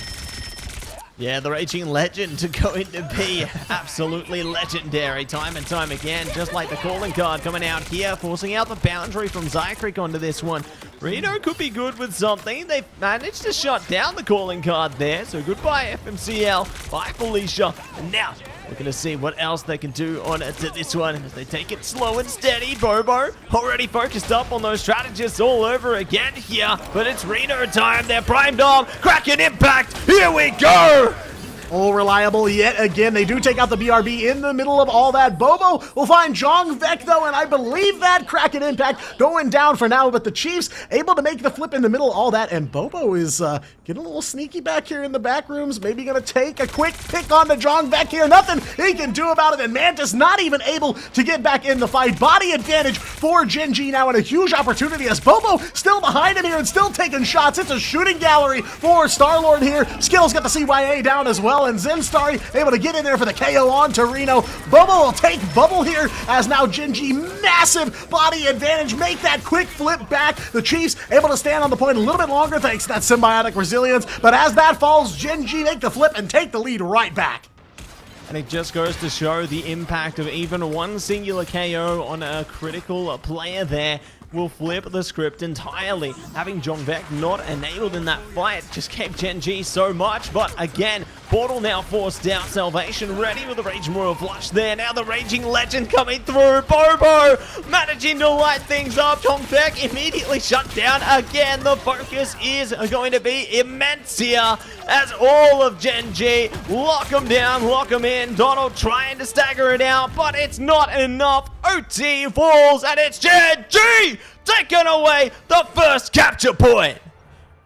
Yeah, the Raging Legend to going to be absolutely legendary time and time again, just like the calling card coming out here, forcing out the boundary from Zykrek onto this one. Reno could be good with something. They've managed to shut down the calling card there, so goodbye FMCL, bye Felicia, and now we're going to see what else they can do on to this one as they take it slow and steady. Bobo already focused up on those strategists all over again here, but it's Reno time. They're primed up. Kraken impact. Here we go. All reliable yet again. They do take out the BRB in the middle of all that. Bobo will find Jongvek though, and I believe that Kraken impact going down for now, but the Chiefs able to make the flip in the middle of all that, and Bobo is getting a little sneaky back here in the back rooms. Maybe gonna take a quick pick on the Jongvek here. Nothing he can do about it, and Mantis not even able to get back in the fight. Body advantage for Gen G now, and a huge opportunity as Bobo still behind him here and still taking shots. It's a shooting gallery for Star-Lord here. Skittles got the CYA down as well, and Zenstari able to get in there for the KO on Torino. Bobo will take Bubble here as now Gen G massive body advantage, make that quick flip back. The Chiefs able to stand on the point a little bit longer thanks to that symbiotic resilience, but as that falls, Gen G make the flip and take the lead right back. And it just goes to show the impact of even one singular KO on a critical player there will flip the script entirely. Having Jongvek not enabled in that fight just gave Gen G so much, but again, Portal now forced out. Salvation ready with the Raging Royal Flush there. Now the Raging Legend coming through. Bobo managing to light things up. Jongvek immediately shut down again. The focus is going to be immense here as all of Gen G lock them down, lock them in. Donald trying to stagger it out, but it's not enough. OT falls, and it's Gen G taking away the first capture point.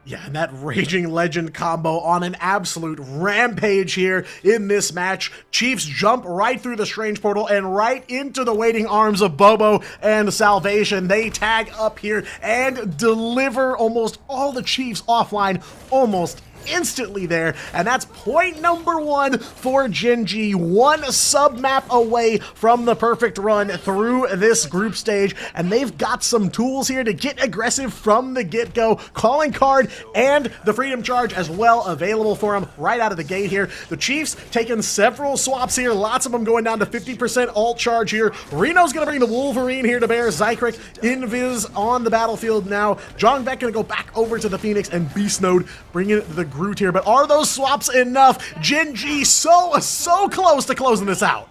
Yeah, and that Raging Legend combo on an absolute rampage here in this match. Chiefs jump right through the Strange Portal and right into the waiting arms of Bobo and Salvation. They tag up here and deliver almost all the Chiefs offline almost instantly there, and that's point number one for Gen G. One sub-map away from the perfect run through this group stage, and they've got some tools here to get aggressive from the get-go. Calling card and the Freedom Charge as well available for them right out of the gate here. The Chiefs taking several swaps here, lots of them going down to 50% alt charge here. Reno's gonna bring the Wolverine here to bear. Zykrek invis on the battlefield now. Jongvek gonna go back over to the Phoenix, and Beast Node bringing the Groot here, but are those swaps enough? Gen G so close to closing this out.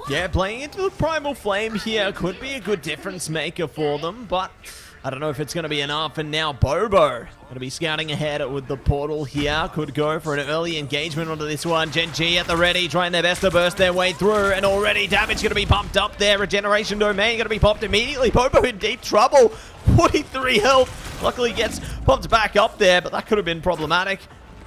Yeah, playing into the Primal Flame here could be a good difference maker for them, but I don't know if it's going to be enough. And now Bobo going to be scouting ahead with the portal here. Could go for an early engagement onto this one. Gen G at the ready, trying their best to burst their way through, and already damage going to be pumped up there. Regeneration Domain going to be popped immediately. Bobo in deep trouble. 43 health. Luckily gets popped back up there, but that could have been problematic.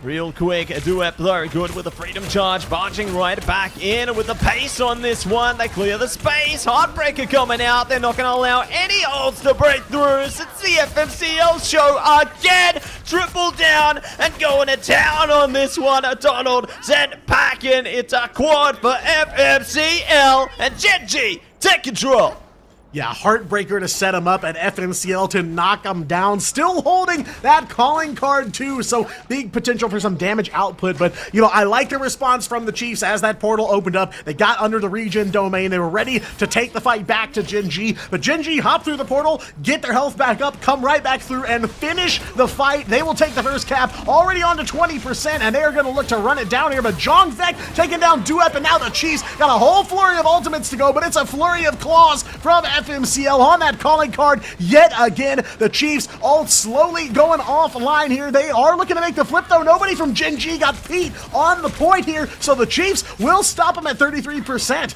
Real quick, Duep though, good with the Freedom Charge, barging right back in with the pace on this one. They clear the space, Heartbreaker coming out. They're not going to allow any ults to break through. So it's the FMCL show again. Triple down and going to town on this one. Donald sent packing. It's a quad for FMCL, and Gen G take control. Yeah, heartbreaker to set him up, and FMCL to knock him down. Still holding that calling card too, so big potential for some damage output. But, you know, I like the response from the Chiefs as that portal opened up. They got under the region domain. They were ready to take the fight back to Gen G. But Gen G hop through the portal, get their health back up, come right back through, and finish the fight. They will take the first cap, already on to 20%, and they are going to look to run it down here. But Jongvek taking down Duep, and now the Chiefs got a whole flurry of ultimates to go, but it's a flurry of claws from FMCL on that calling card yet again. The Chiefs all slowly going offline here. They are looking to make the flip though. Nobody from Gen G got Pete on the point here, so the Chiefs will stop them at 33%.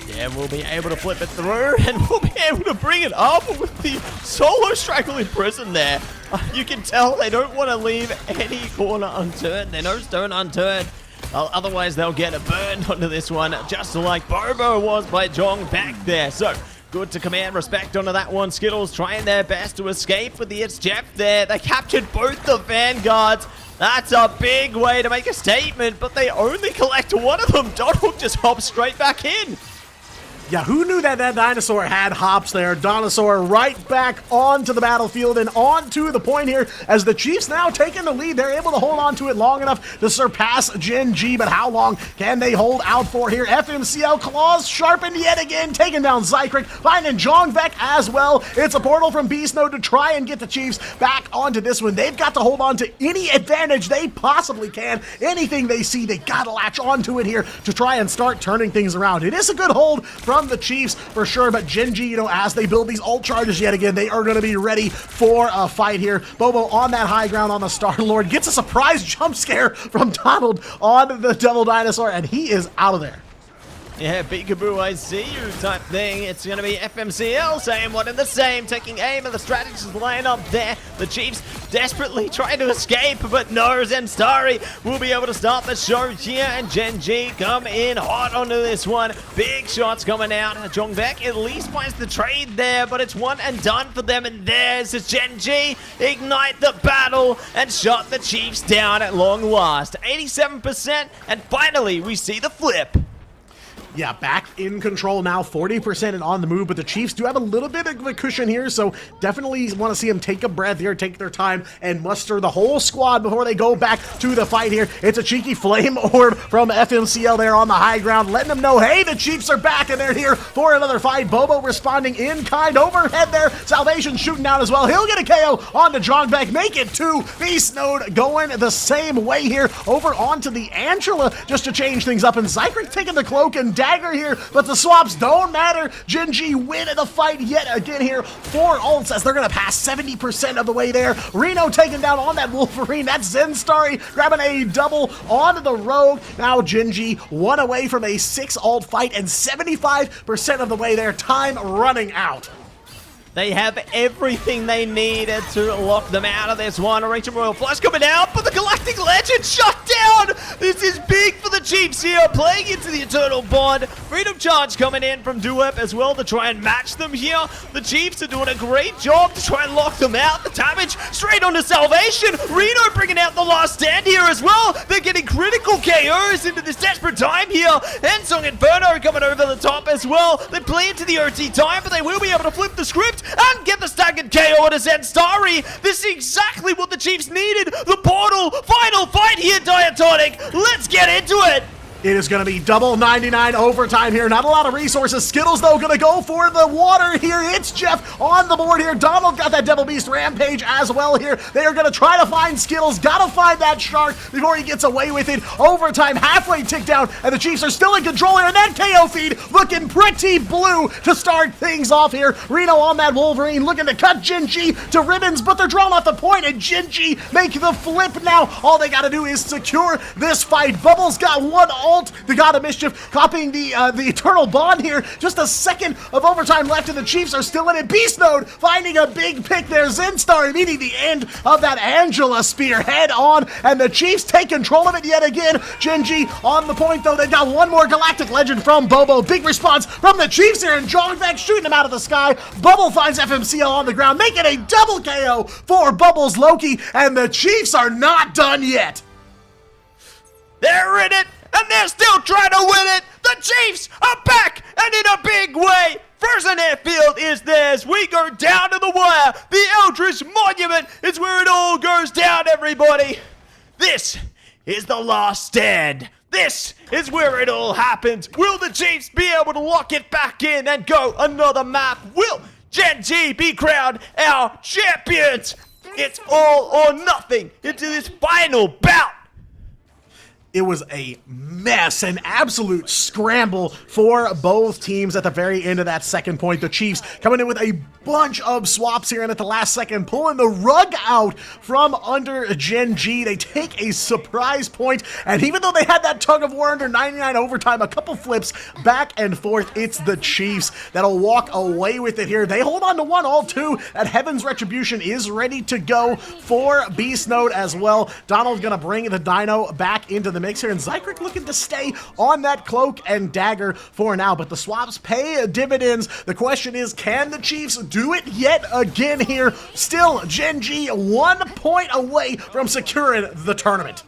Yeah, we'll be able to flip it through, and we'll be able to bring it up with the solo struggle in prison there. You can tell they don't want to leave any corner unturned. They're no stone unturned. Otherwise, they'll get a burn onto this one, just like Bobo was by Jong back there. So, good to command respect onto that one. Skittles trying their best to escape with the CHF there. They captured both the vanguards. That's a big way to make a statement, but they only collect one of them. Donald just hops straight back in. Yeah, who knew that dinosaur had hops there? Dinosaur right back onto the battlefield and onto the point here as the Chiefs now taking the lead. They're able to hold on to it long enough to surpass Gen G, but how long can they hold out for here? FMCL claws sharpened yet again, taking down Zykrek, finding Jongvek as well. It's a portal from Beast Mode to try and get the Chiefs back onto this one. They've got to hold on to any advantage they possibly can. Anything they see, they gotta latch onto it here to try and start turning things around. It is a good hold from the Chiefs for sure, but Gen G, you know, as they build these ult charges yet again, they are going to be ready for a fight here. Bobo on that high ground on the Star-Lord gets a surprise jump scare from Donald on the Devil Dinosaur, and he is out of there. Yeah, peekaboo, I see you type thing. It's going to be FMCL, same one and the same, taking aim at the strategist line up there. The Chiefs desperately trying to escape, but no, Zenstari will be able to start the show here, and Gen G come in hot onto this one. Big shots coming out. Jongvek at least finds the trade there, but it's one and done for them, and there's Gen G ignite the battle and shut the Chiefs down at long last. 87%, and finally we see the flip. Yeah, back in control now, 40% and on the move, but the Chiefs do have a little bit of a cushion here, so definitely want to see them take a breath here, take their time, and muster the whole squad before they go back to the fight here. It's a cheeky flame orb from FMCL there on the high ground, letting them know, hey, the Chiefs are back, and they're here for another fight. Bobo responding in kind overhead there. Salvation shooting down as well. He'll get a KO onto Jongvek, make it two. Beast Node going the same way here, over onto the Angela, just to change things up, and Zykrek taking the cloak and dagger here, but the swaps don't matter. Gen G win the fight yet again here. 4 ults as they're going to pass 70% of the way there. Reno taken down on that Wolverine. That's Zenstari grabbing a double onto the Rogue. Now Gen G 1 away from a 6 ult fight and 75% of the way there. Time running out. They have everything they needed to lock them out of this one. Rachel Royal Flush coming out, but the Galactic Legend shut down! This is big for the Chiefs here, playing into the Eternal Bond. Freedom Charge coming in from Duep as well to try and match them here. The Chiefs are doing a great job to try and lock them out. The damage straight onto Salvation. Reno bringing out the last stand here as well. They're getting critical KOs into this desperate time here. Hensong Inferno coming over the top as well. They play into the OT time, but they will be able to flip the script and get the staggered KO to Zenstari. This is exactly what the Chiefs needed. The portal, final fight here, Diatonic. Let's get into it. It is going to be double 99 overtime here. Not a lot of resources. Skittles, though, going to go for the water here. It's Jeff on the board here. Donald got that Devil Beast Rampage as well here. They are going to try to find Skittles. Got to find that shark before he gets away with it. Overtime, halfway tick down, and the Chiefs are still in control here. And that KO feed looking pretty blue to start things off here. Reno on that Wolverine looking to cut Gen G to ribbons, but they're drawn off the point, and Gen G make the flip now. All they got to do is secure this fight. Bubbles got one ult. The God of Mischief copying the Eternal Bond here. Just a second of overtime left, and the Chiefs are still in it. Beast Node finding a big pick there. Zenstari meeting the end of that Angela spear head on, and the Chiefs take control of it yet again. Gen G on the point, though. They've got one more Galactic Legend from Bobo. Big response from the Chiefs here, and Jongvek shooting him out of the sky. Bubble finds FMCL on the ground, making a double KO for Bubbles Loki, and the Chiefs are not done yet. They're in it, and they're still trying to win it. The Chiefs are back, and in a big way. Frozen Airfield is theirs. We go down to the wire. The Eldritch Monument is where it all goes down, everybody. This is the last stand. This is where it all happens. Will the Chiefs be able to lock it back in and go another map? Will Gen G be crowned our champions? It's all or nothing into this final bout. It was a mess, an absolute scramble for both teams at the very end of that second point. The Chiefs coming in with a bunch of swaps here and at the last second pulling the rug out from under Gen G. They take a surprise point, and even though they had that tug of war under 99 overtime, a couple flips back and forth, it's the Chiefs that'll walk away with it here. They hold on to one, all two. That Heaven's Retribution is ready to go for Beast Mode as well. Donald's gonna bring the Dino back into the mix here, and Zykrek looking to stay on that Cloak and Dagger for now, but the swaps pay dividends. The question is, can the Chiefs do it yet again here? Still, Gen G 1 point away from securing the tournament.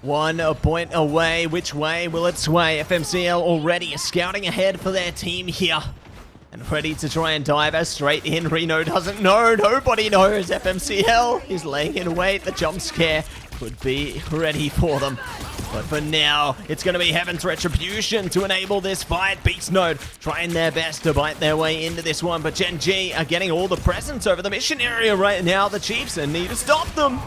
1 point away. Which way will it sway? FMCL already scouting ahead for their team here and ready to try and dive us straight in. Reno doesn't know. Nobody knows. FMCL is laying in wait. The jump scare could be ready for them. But for now, it's going to be Heaven's Retribution to enable this fight. Beast Node trying their best to bite their way into this one, but Gen G are getting all the presence over the mission area right now. The Chiefs need to stop them.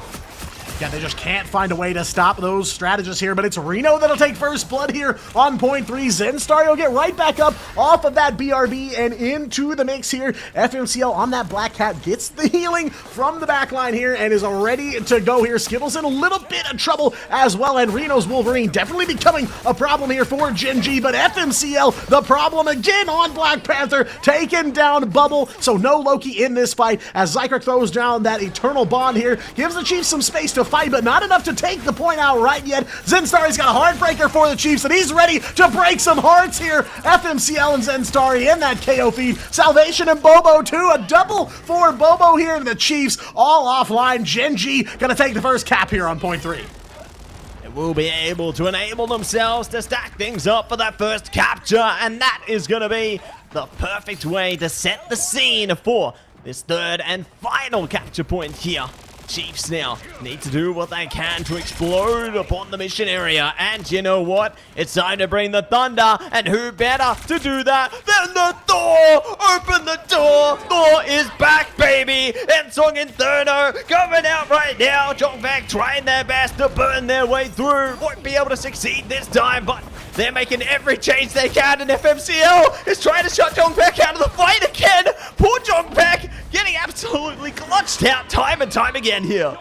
Yeah, they just can't find a way to stop those strategists here, but it's Reno that'll take first blood here on point 3. Zenstar will get right back up off of that BRB and into the mix here. FMCL on that Black Cat gets the healing from the back line here and is ready to go here. Skittles in a little bit of trouble as well, and Reno's Wolverine definitely becoming a problem here for Gen G, but FMCL the problem again on Black Panther, taking down Bubble, so no Loki in this fight as Zykrek throws down that Eternal Bond here, gives the Chiefs some space to fight, but not enough to take the point out right yet. Zenstar's got a Heartbreaker for the Chiefs, and he's ready to break some hearts here. FMCL and Zenstar in that KO feed. Salvation and Bobo too, a double for Bobo here, and the Chiefs all offline. Gen G gonna take the first cap here on point 3. Will be able to enable themselves to stack things up for that first capture, and that is going to be the perfect way to set the scene for this third and final capture point here. Chiefs now need to do what they can to explode upon the mission area, and you know what? It's time to bring the thunder, and who better to do that than the Thor? Open the door! Thor is back, baby! Ensong Inferno coming out right now. Jongvak trying their best to burn their way through. Won't be able to succeed this time, but they're making every change they can, and FMCL is trying to shut Jongvak out of the fight again. Poor Jongvak getting absolutely clutched out time and time again here.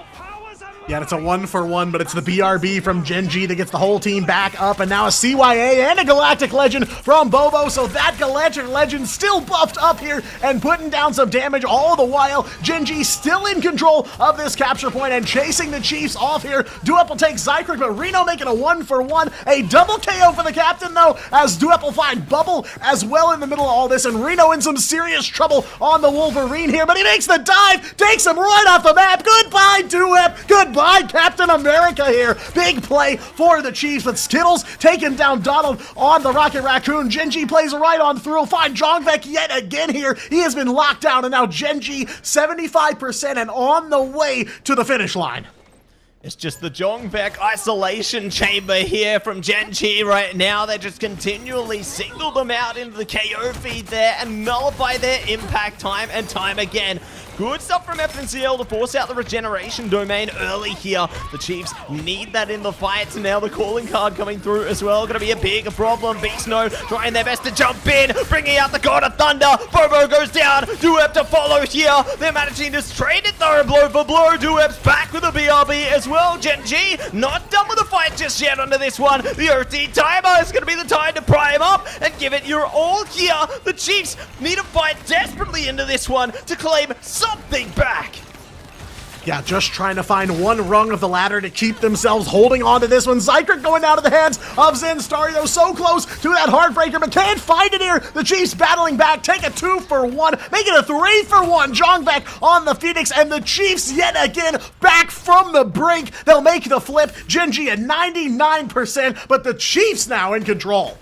Yeah, and it's a 1-for-1, but it's the BRB from Gen G that gets the whole team back up, and now a CYA and a Galactic Legend from Bobo, so that Galactic Legend still buffed up here and putting down some damage all the while. Gen G still in control of this capture point and chasing the Chiefs off here. Duep will take Zykrek, but Reno making a 1-for-1. A double KO for the captain, though, as Duep will find Bubble as well in the middle of all this, and Reno in some serious trouble on the Wolverine here, but he makes the dive, takes him right off the map. Goodbye, Duep. Goodbye, Captain America here. Big play for the Chiefs, but Skittles taking down Donald on the Rocket Raccoon. Gen G plays right on through. Find Jongvek yet again here. He has been locked down, and now Gen G 75% and on the way to the finish line. It's just the Jongvek isolation chamber here from Gen G right now. They just continually single them out into the KO feed there and nullify their impact time and time again. Good stuff from FNCL to force out the regeneration domain early here. The Chiefs need that in the fight, and now the calling card coming through as well. Gonna be a big problem. Beast Node trying their best to jump in, bringing out the God of Thunder. Bobo goes down. Duep to follow here. They're managing to trade it though, blow for blow. Duep's back with a BRB as well. Gen G not done with the fight just yet under this one. The OT timer is gonna be the time to prime up and give it your all here. The Chiefs need to fight desperately into this one to claim something back. Yeah, just trying to find one rung of the ladder to keep themselves holding on to this one. Zykrek going out of the hands of Zenstario, so close to that Heartbreaker, but can't find it here. The Chiefs battling back, take a 2-for-1, make it a 3-for-1. Jongvek on the Phoenix, and the Chiefs yet again back from the brink. They'll make the flip. Gen G at 99%, but the Chiefs now in control.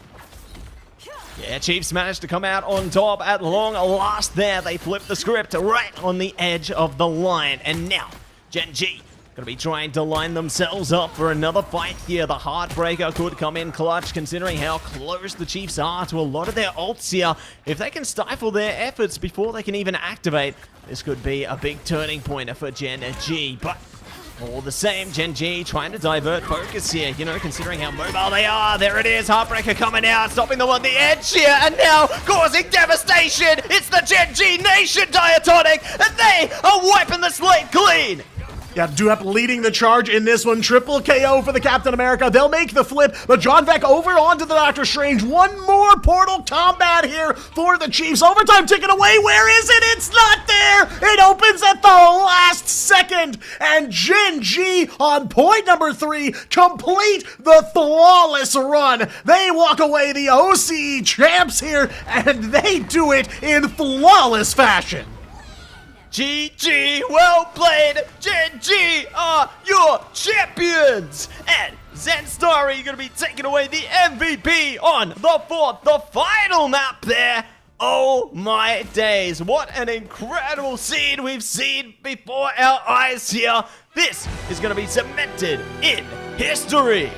Yeah, Chiefs managed to come out on top at long last there. They flipped the script right on the edge of the line. And now, Gen G going to be trying to line themselves up for another fight here. The Heartbreaker could come in clutch considering how close the Chiefs are to a lot of their ults here. If they can stifle their efforts before they can even activate, this could be a big turning point for Gen G. But all the same, Gen G trying to divert focus here, you know, considering how mobile they are. There it is, Heartbreaker coming out, stopping them on the edge here, and now causing devastation. It's the Gen G Nation Diatonic, and they are wiping the slate clean. Yeah, Duep leading the charge in this one. Triple KO for the Captain America. They'll make the flip, but John Vec over onto the Doctor Strange. One more Portal combat here for the Chiefs. Overtime ticket away. Where is it? It's not there. It opens at the last second. And Gen G on point number 3 complete the flawless run. They walk away the OCE champs here, and they do it in flawless fashion. GG, well played. Gen G are your champions. And Zenstari going to be taking away the MVP on the 4th, the final map there. Oh my days, what an incredible scene we've seen before our eyes here. This is going to be cemented in history.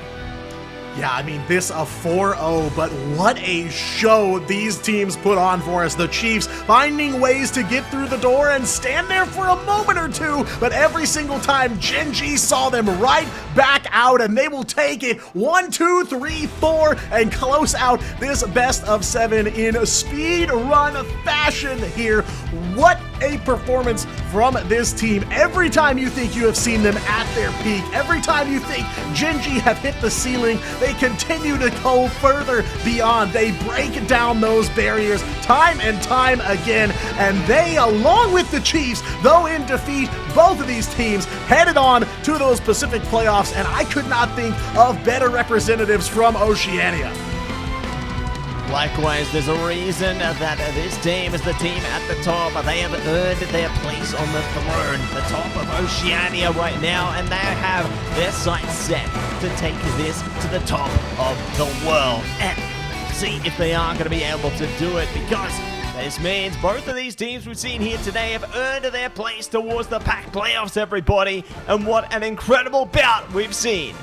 Yeah, I mean, this a 4-0, but what a show these teams put on for us. The Chiefs finding ways to get through the door and stand there for a moment or two, but every single time Gen G saw them right back out, and they will take it 1, 2, 3, 4, and close out this best of 7 in speed run fashion here. What a performance from this team. Every time you think you have seen them at their peak, every time you think Gen G have hit the ceiling, they continue to go further beyond. They break down those barriers time and time again, and they, along with the Chiefs, though in defeat, both of these teams headed on to those Pacific playoffs, and I could not think of better representatives from Oceania. Likewise, there's a reason that this team is the team at the top. They have earned their place on the throne, the top of Oceania right now, and they have their sights set to take this to the top of the world and see if they are going to be able to do it, because this means both of these teams we've seen here today have earned their place towards the pack playoffs, everybody, and what an incredible bout we've seen.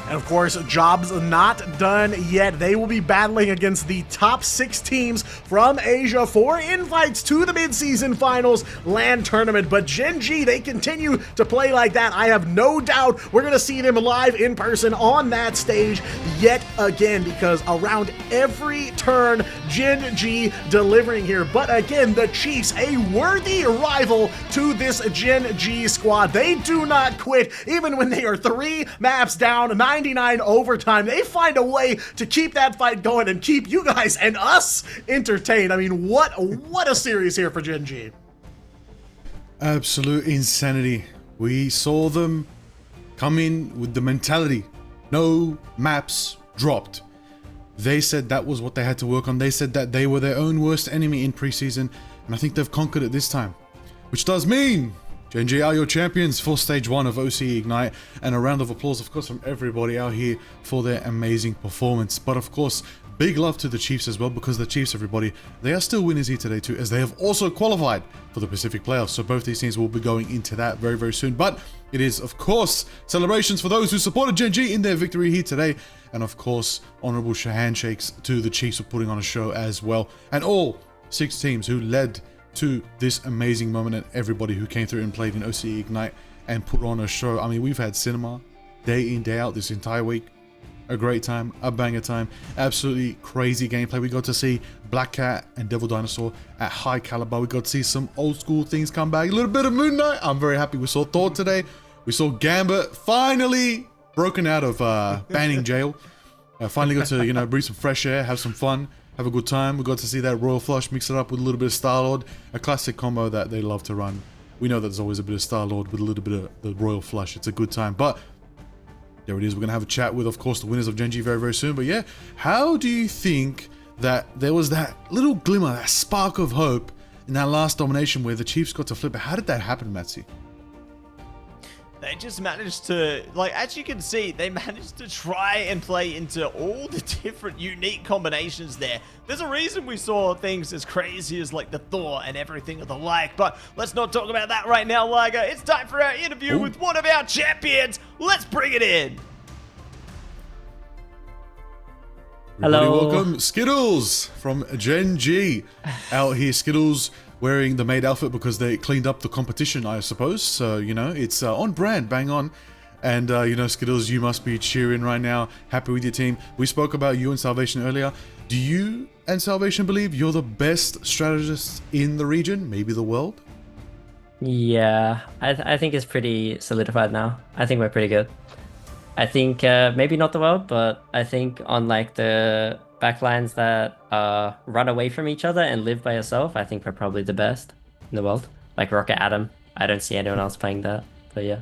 And of course, job's not done yet. They will be battling against the top 6 teams from Asia for invites to the mid-season finals LAN tournament. But Gen G, they continue to play like that. I have no doubt we're going to see them live in person on that stage yet again, because around every turn, Gen G delivering here. But again, the Chiefs, a worthy rival to this Gen G squad. They do not quit, even when they are 3 maps down, 99 overtime. They find a way to keep that fight going and keep you guys and us entertained. I mean, what a series here for Gen G. Absolute insanity. We saw them come in with the mentality. No maps dropped. They said that was what they had to work on. They said that they were their own worst enemy in preseason, and I think they've conquered it this time. Which does mean Gen G are your champions for stage 1 of OCE Ignite, and a round of applause, of course, from everybody out here for their amazing performance. But of course, big love to the Chiefs as well, because the Chiefs, everybody, they are still winners here today too, as they have also qualified for the Pacific playoffs. So both these teams will be going into that very, very soon. But it is, of course, celebrations for those who supported Gen G in their victory here today. And of course, honorable handshakes to the Chiefs for putting on a show as well. And all 6 teams who led to this amazing moment, and everybody who came through and played in OCE Ignite and put on a show. I mean, we've had cinema day in, day out this entire week. A great time, a banger time, absolutely crazy gameplay. We got to see Black Cat and Devil Dinosaur at high caliber. We got to see some old school things come back. A little bit of Moon Knight. I'm very happy we saw Thor today. We saw Gambit finally broken out of banning jail. Finally got to, you know, breathe some fresh air, have some fun, have a good time. We got to see that Royal Flush, mix it up with a little bit of Star-Lord, a classic combo that they love to run. We know that there's always a bit of Star-Lord with a little bit of the Royal Flush. It's a good time. But there it is. We're going to have a chat with, of course, the winners of Gen G very, very soon. But yeah, how do you think that there was that little glimmer, that spark of hope in that last domination where the Chiefs got to flip it? How did that happen, Matsy? they just managed to, like, as you can see, they managed to try and play into all the different unique combinations there. There's a reason we saw things as crazy as, like, the Thor and everything of the like, but let's not talk about that right now, Liger. It's time for our interview with one of our champions. Let's bring it in. Everybody Hello. welcome Skittles from Gen G. Out here, Skittles wearing the maid outfit because they cleaned up the competition, I suppose. So, you know, it's on brand, bang on. And, you know, Skittles, you must be cheering right now. Happy with your team. We spoke about you and Salvation earlier. Do you and Salvation believe you're the best strategists in the region, maybe the world? Yeah, I think it's pretty solidified now. I think we're pretty good. I think maybe not the world, but I think on like the backlines that run away from each other and live by yourself, I think we're probably the best in the world. Like Rocket Atom. I don't see anyone else playing that, but yeah.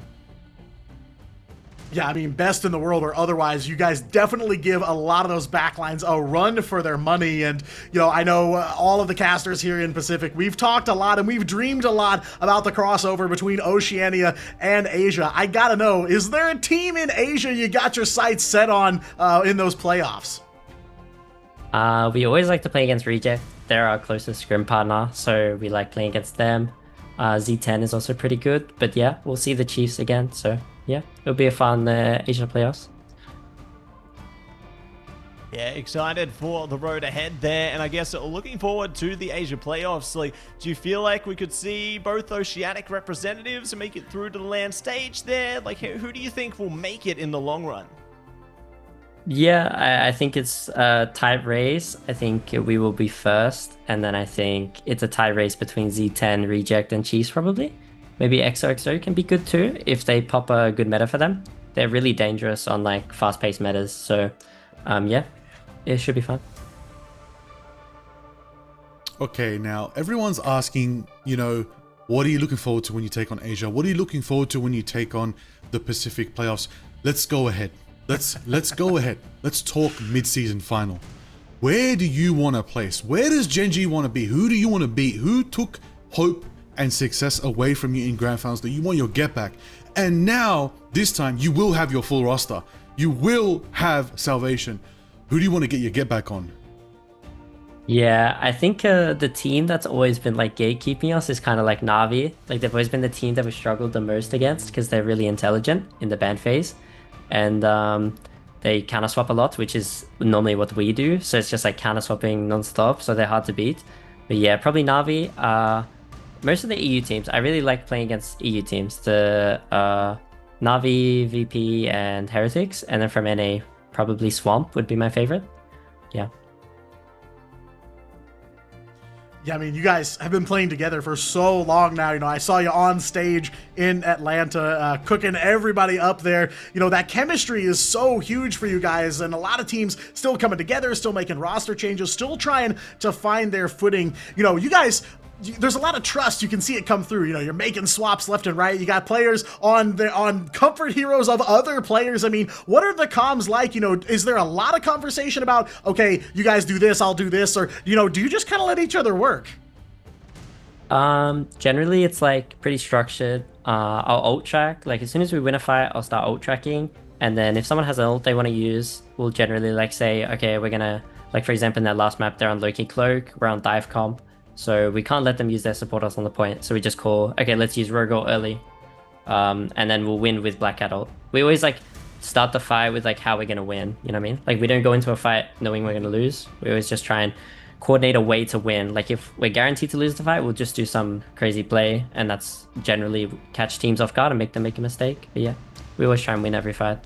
Yeah, I mean, best in the world or otherwise, you guys definitely give a lot of those backlines a run for their money. And, you know, I know all of the casters here in Pacific, we've talked a lot and we've dreamed a lot about the crossover between Oceania and Asia. I gotta know, is there a team in Asia you got your sights set on in those playoffs? We always like to play against Reject. They're our closest scrim partner, so we like playing against them. Z10 is also pretty good, but yeah, we'll see the Chiefs again, so yeah, it'll be a fun Asia playoffs. Yeah, excited for the road ahead there, and I guess looking forward to the Asia playoffs. Like, do you feel like we could see both Oceanic representatives make it through to the land stage there? Like, who do you think will make it in the long run? Yeah, I think it's a tight race. I think we will be first, and then I think it's a tight race between Z10, Reject, and Chiefs probably. Maybe XOXO can be good too if they pop a good meta for them. They're really dangerous on like fast-paced metas, so yeah, it should be fun. Okay, now everyone's asking, you know, what are you looking forward to when you take on Asia? What are you looking forward to when you take on the Pacific playoffs? Let's go ahead. Let's go ahead. Let's talk mid-season final. Where do you want to place? Where does Gen G want to be? Who do you want to beat? Who took hope and success away from you in grand finals that you want your get back? And now, this time, you will have your full roster. You will have Salvation. Who do you want to get your get back on? Yeah, I think the team that's always been like gatekeeping us is kind of like Na'Vi. Like they've always been the team that we struggled the most against because they're really intelligent in the ban phase. And they counter swap a lot, which is normally what we do. So it's just like counter swapping non-stop, so they're hard to beat. But yeah, probably Na'Vi. Most of the EU teams, I really like playing against EU teams. The Na'Vi, VP, and Heretics. And then from NA, probably Swamp would be my favorite. Yeah. Yeah, I mean, you guys have been playing together for so long now. You know, I saw you on stage in Atlanta, cooking everybody up there. You know, that chemistry is so huge for you guys, and a lot of teams still coming together, still making roster changes, still trying to find their footing. You know, you guys, there's a lot of trust. You can see it come through. You know, you're making swaps left and right. You got players on comfort heroes of other players. I mean, what are the comms like? You know, is there a lot of conversation about, okay, you guys do this, I'll do this, or, you know, do you just kind of let each other work? Generally it's like pretty structured. I'll ult track. Like as soon as we win a fight, I'll start ult tracking. And then if someone has an ult they want to use, we'll generally like say, okay, we're gonna, like for example in that last map, they're on Loki Cloak, we're on Dive Comp. So we can't let them use their support ult on the point. So we just call, okay, let's use Rogue ult early. And then we'll win with Black Cat ult. We always like start the fight with like how we're gonna win, you know what I mean? Like we don't go into a fight knowing we're gonna lose. We always just try and coordinate a way to win. Like if we're guaranteed to lose the fight, we'll just do some crazy play, and that's generally catch teams off guard and make them make a mistake. But yeah, we always try and win every fight.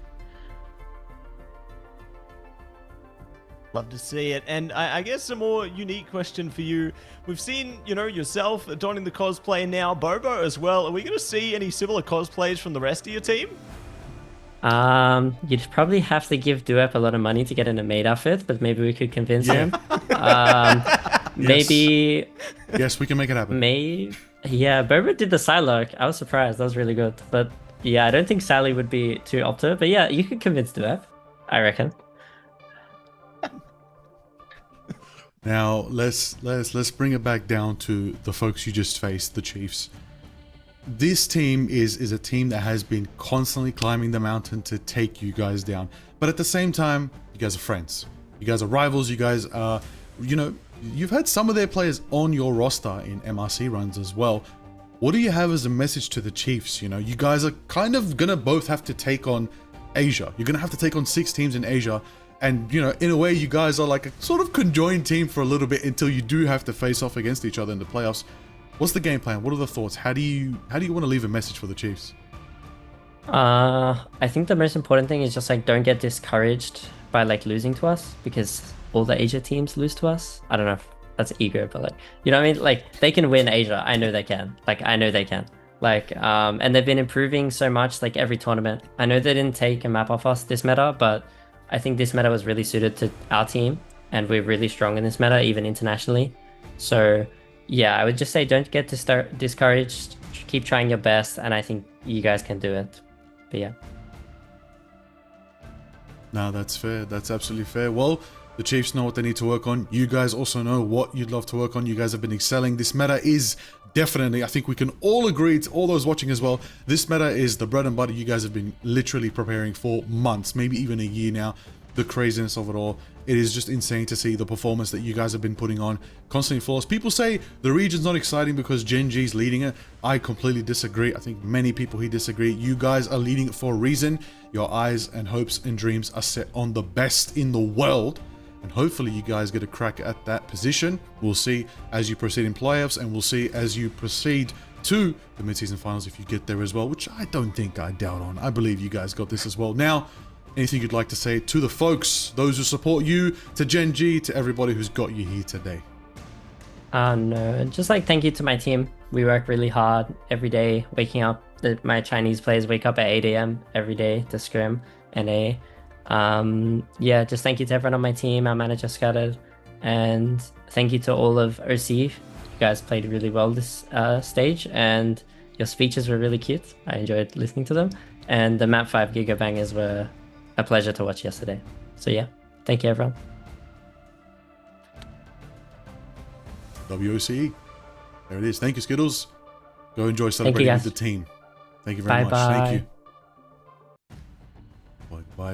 Love to see it. And I guess a more unique question for you. We've seen, you know, yourself donning the cosplay now, Bobo as well. Are we going to see any similar cosplays from the rest of your team? You'd probably have to give Duep a lot of money to get in a maid outfit, but maybe we could convince him. Maybe. Yes, we can make it happen. Yeah, Bobo did the Psylocke. I was surprised. That was really good. But yeah, I don't think Sally would be too up to it. But yeah, you could convince Duep, I reckon. Now let's bring it back down to the folks you just faced, the Chiefs. this team is a team that has been constantly climbing the mountain to take you guys down. But at the same time, you guys are friends. You guys are rivals. You guys are, you know, you've had some of their players on your roster in MRC runs as well. What do you have as a message to the Chiefs? You know, you guys are kind of gonna both have to take on Asia. You're gonna have to take on 6 teams in Asia. And, you know, in a way, you guys are like a sort of conjoined team for a little bit until you do have to face off against each other in the playoffs. What's the game plan? What are the thoughts? How do you want to leave a message for the Chiefs? I think the most important thing is just like don't get discouraged by like losing to us, because all the Asia teams lose to us. I don't know if that's ego, but like, you know what I mean? Like they can win Asia. I know they can. Like I know they can. Like and they've been improving so much like every tournament. I know they didn't take a map off us this meta, but I think this meta was really suited to our team, and we're really strong in this meta even internationally. So yeah, I would just say don't get discouraged. Keep trying your best, and I think you guys can do it. But yeah. No, that's fair. That's absolutely fair. Well, the Chiefs know what they need to work on. You guys also know what you'd love to work on. You guys have been excelling. This meta is definitely, I think we can all agree, to all those watching as well, this meta is the bread and butter you guys have been literally preparing for months, maybe even a year now. The craziness of it all. It is just insane to see the performance that you guys have been putting on. Constantly flawless. People say the region's not exciting because Gen G's leading it. I completely disagree. I think many people here disagree. You guys are leading it for a reason. Your eyes and hopes and dreams are set on the best in the world. And hopefully you guys get a crack at that position. We'll see as you proceed in playoffs, and we'll see as you proceed to the mid-season finals if you get there as well, which I don't think I doubt on. I believe you guys got this as well. Now, anything you'd like to say to the folks, those who support you, to Gen G, to everybody who's got you here today? No, just like thank you to my team. We work really hard every day, waking up. My Chinese players wake up at 8 a.m. every day to scrim NA. Yeah, just thank you to everyone on my team, our manager Scattered, and thank you to all of OCE. You guys played really well this stage, and your speeches were really cute. I enjoyed listening to them, and the map 5 gigabangers were a pleasure to watch yesterday. So yeah, thank you everyone. WOCE. There it is. Thank you, Skittles. Go enjoy celebrating with the team. Thank you very much. Bye. Thank you.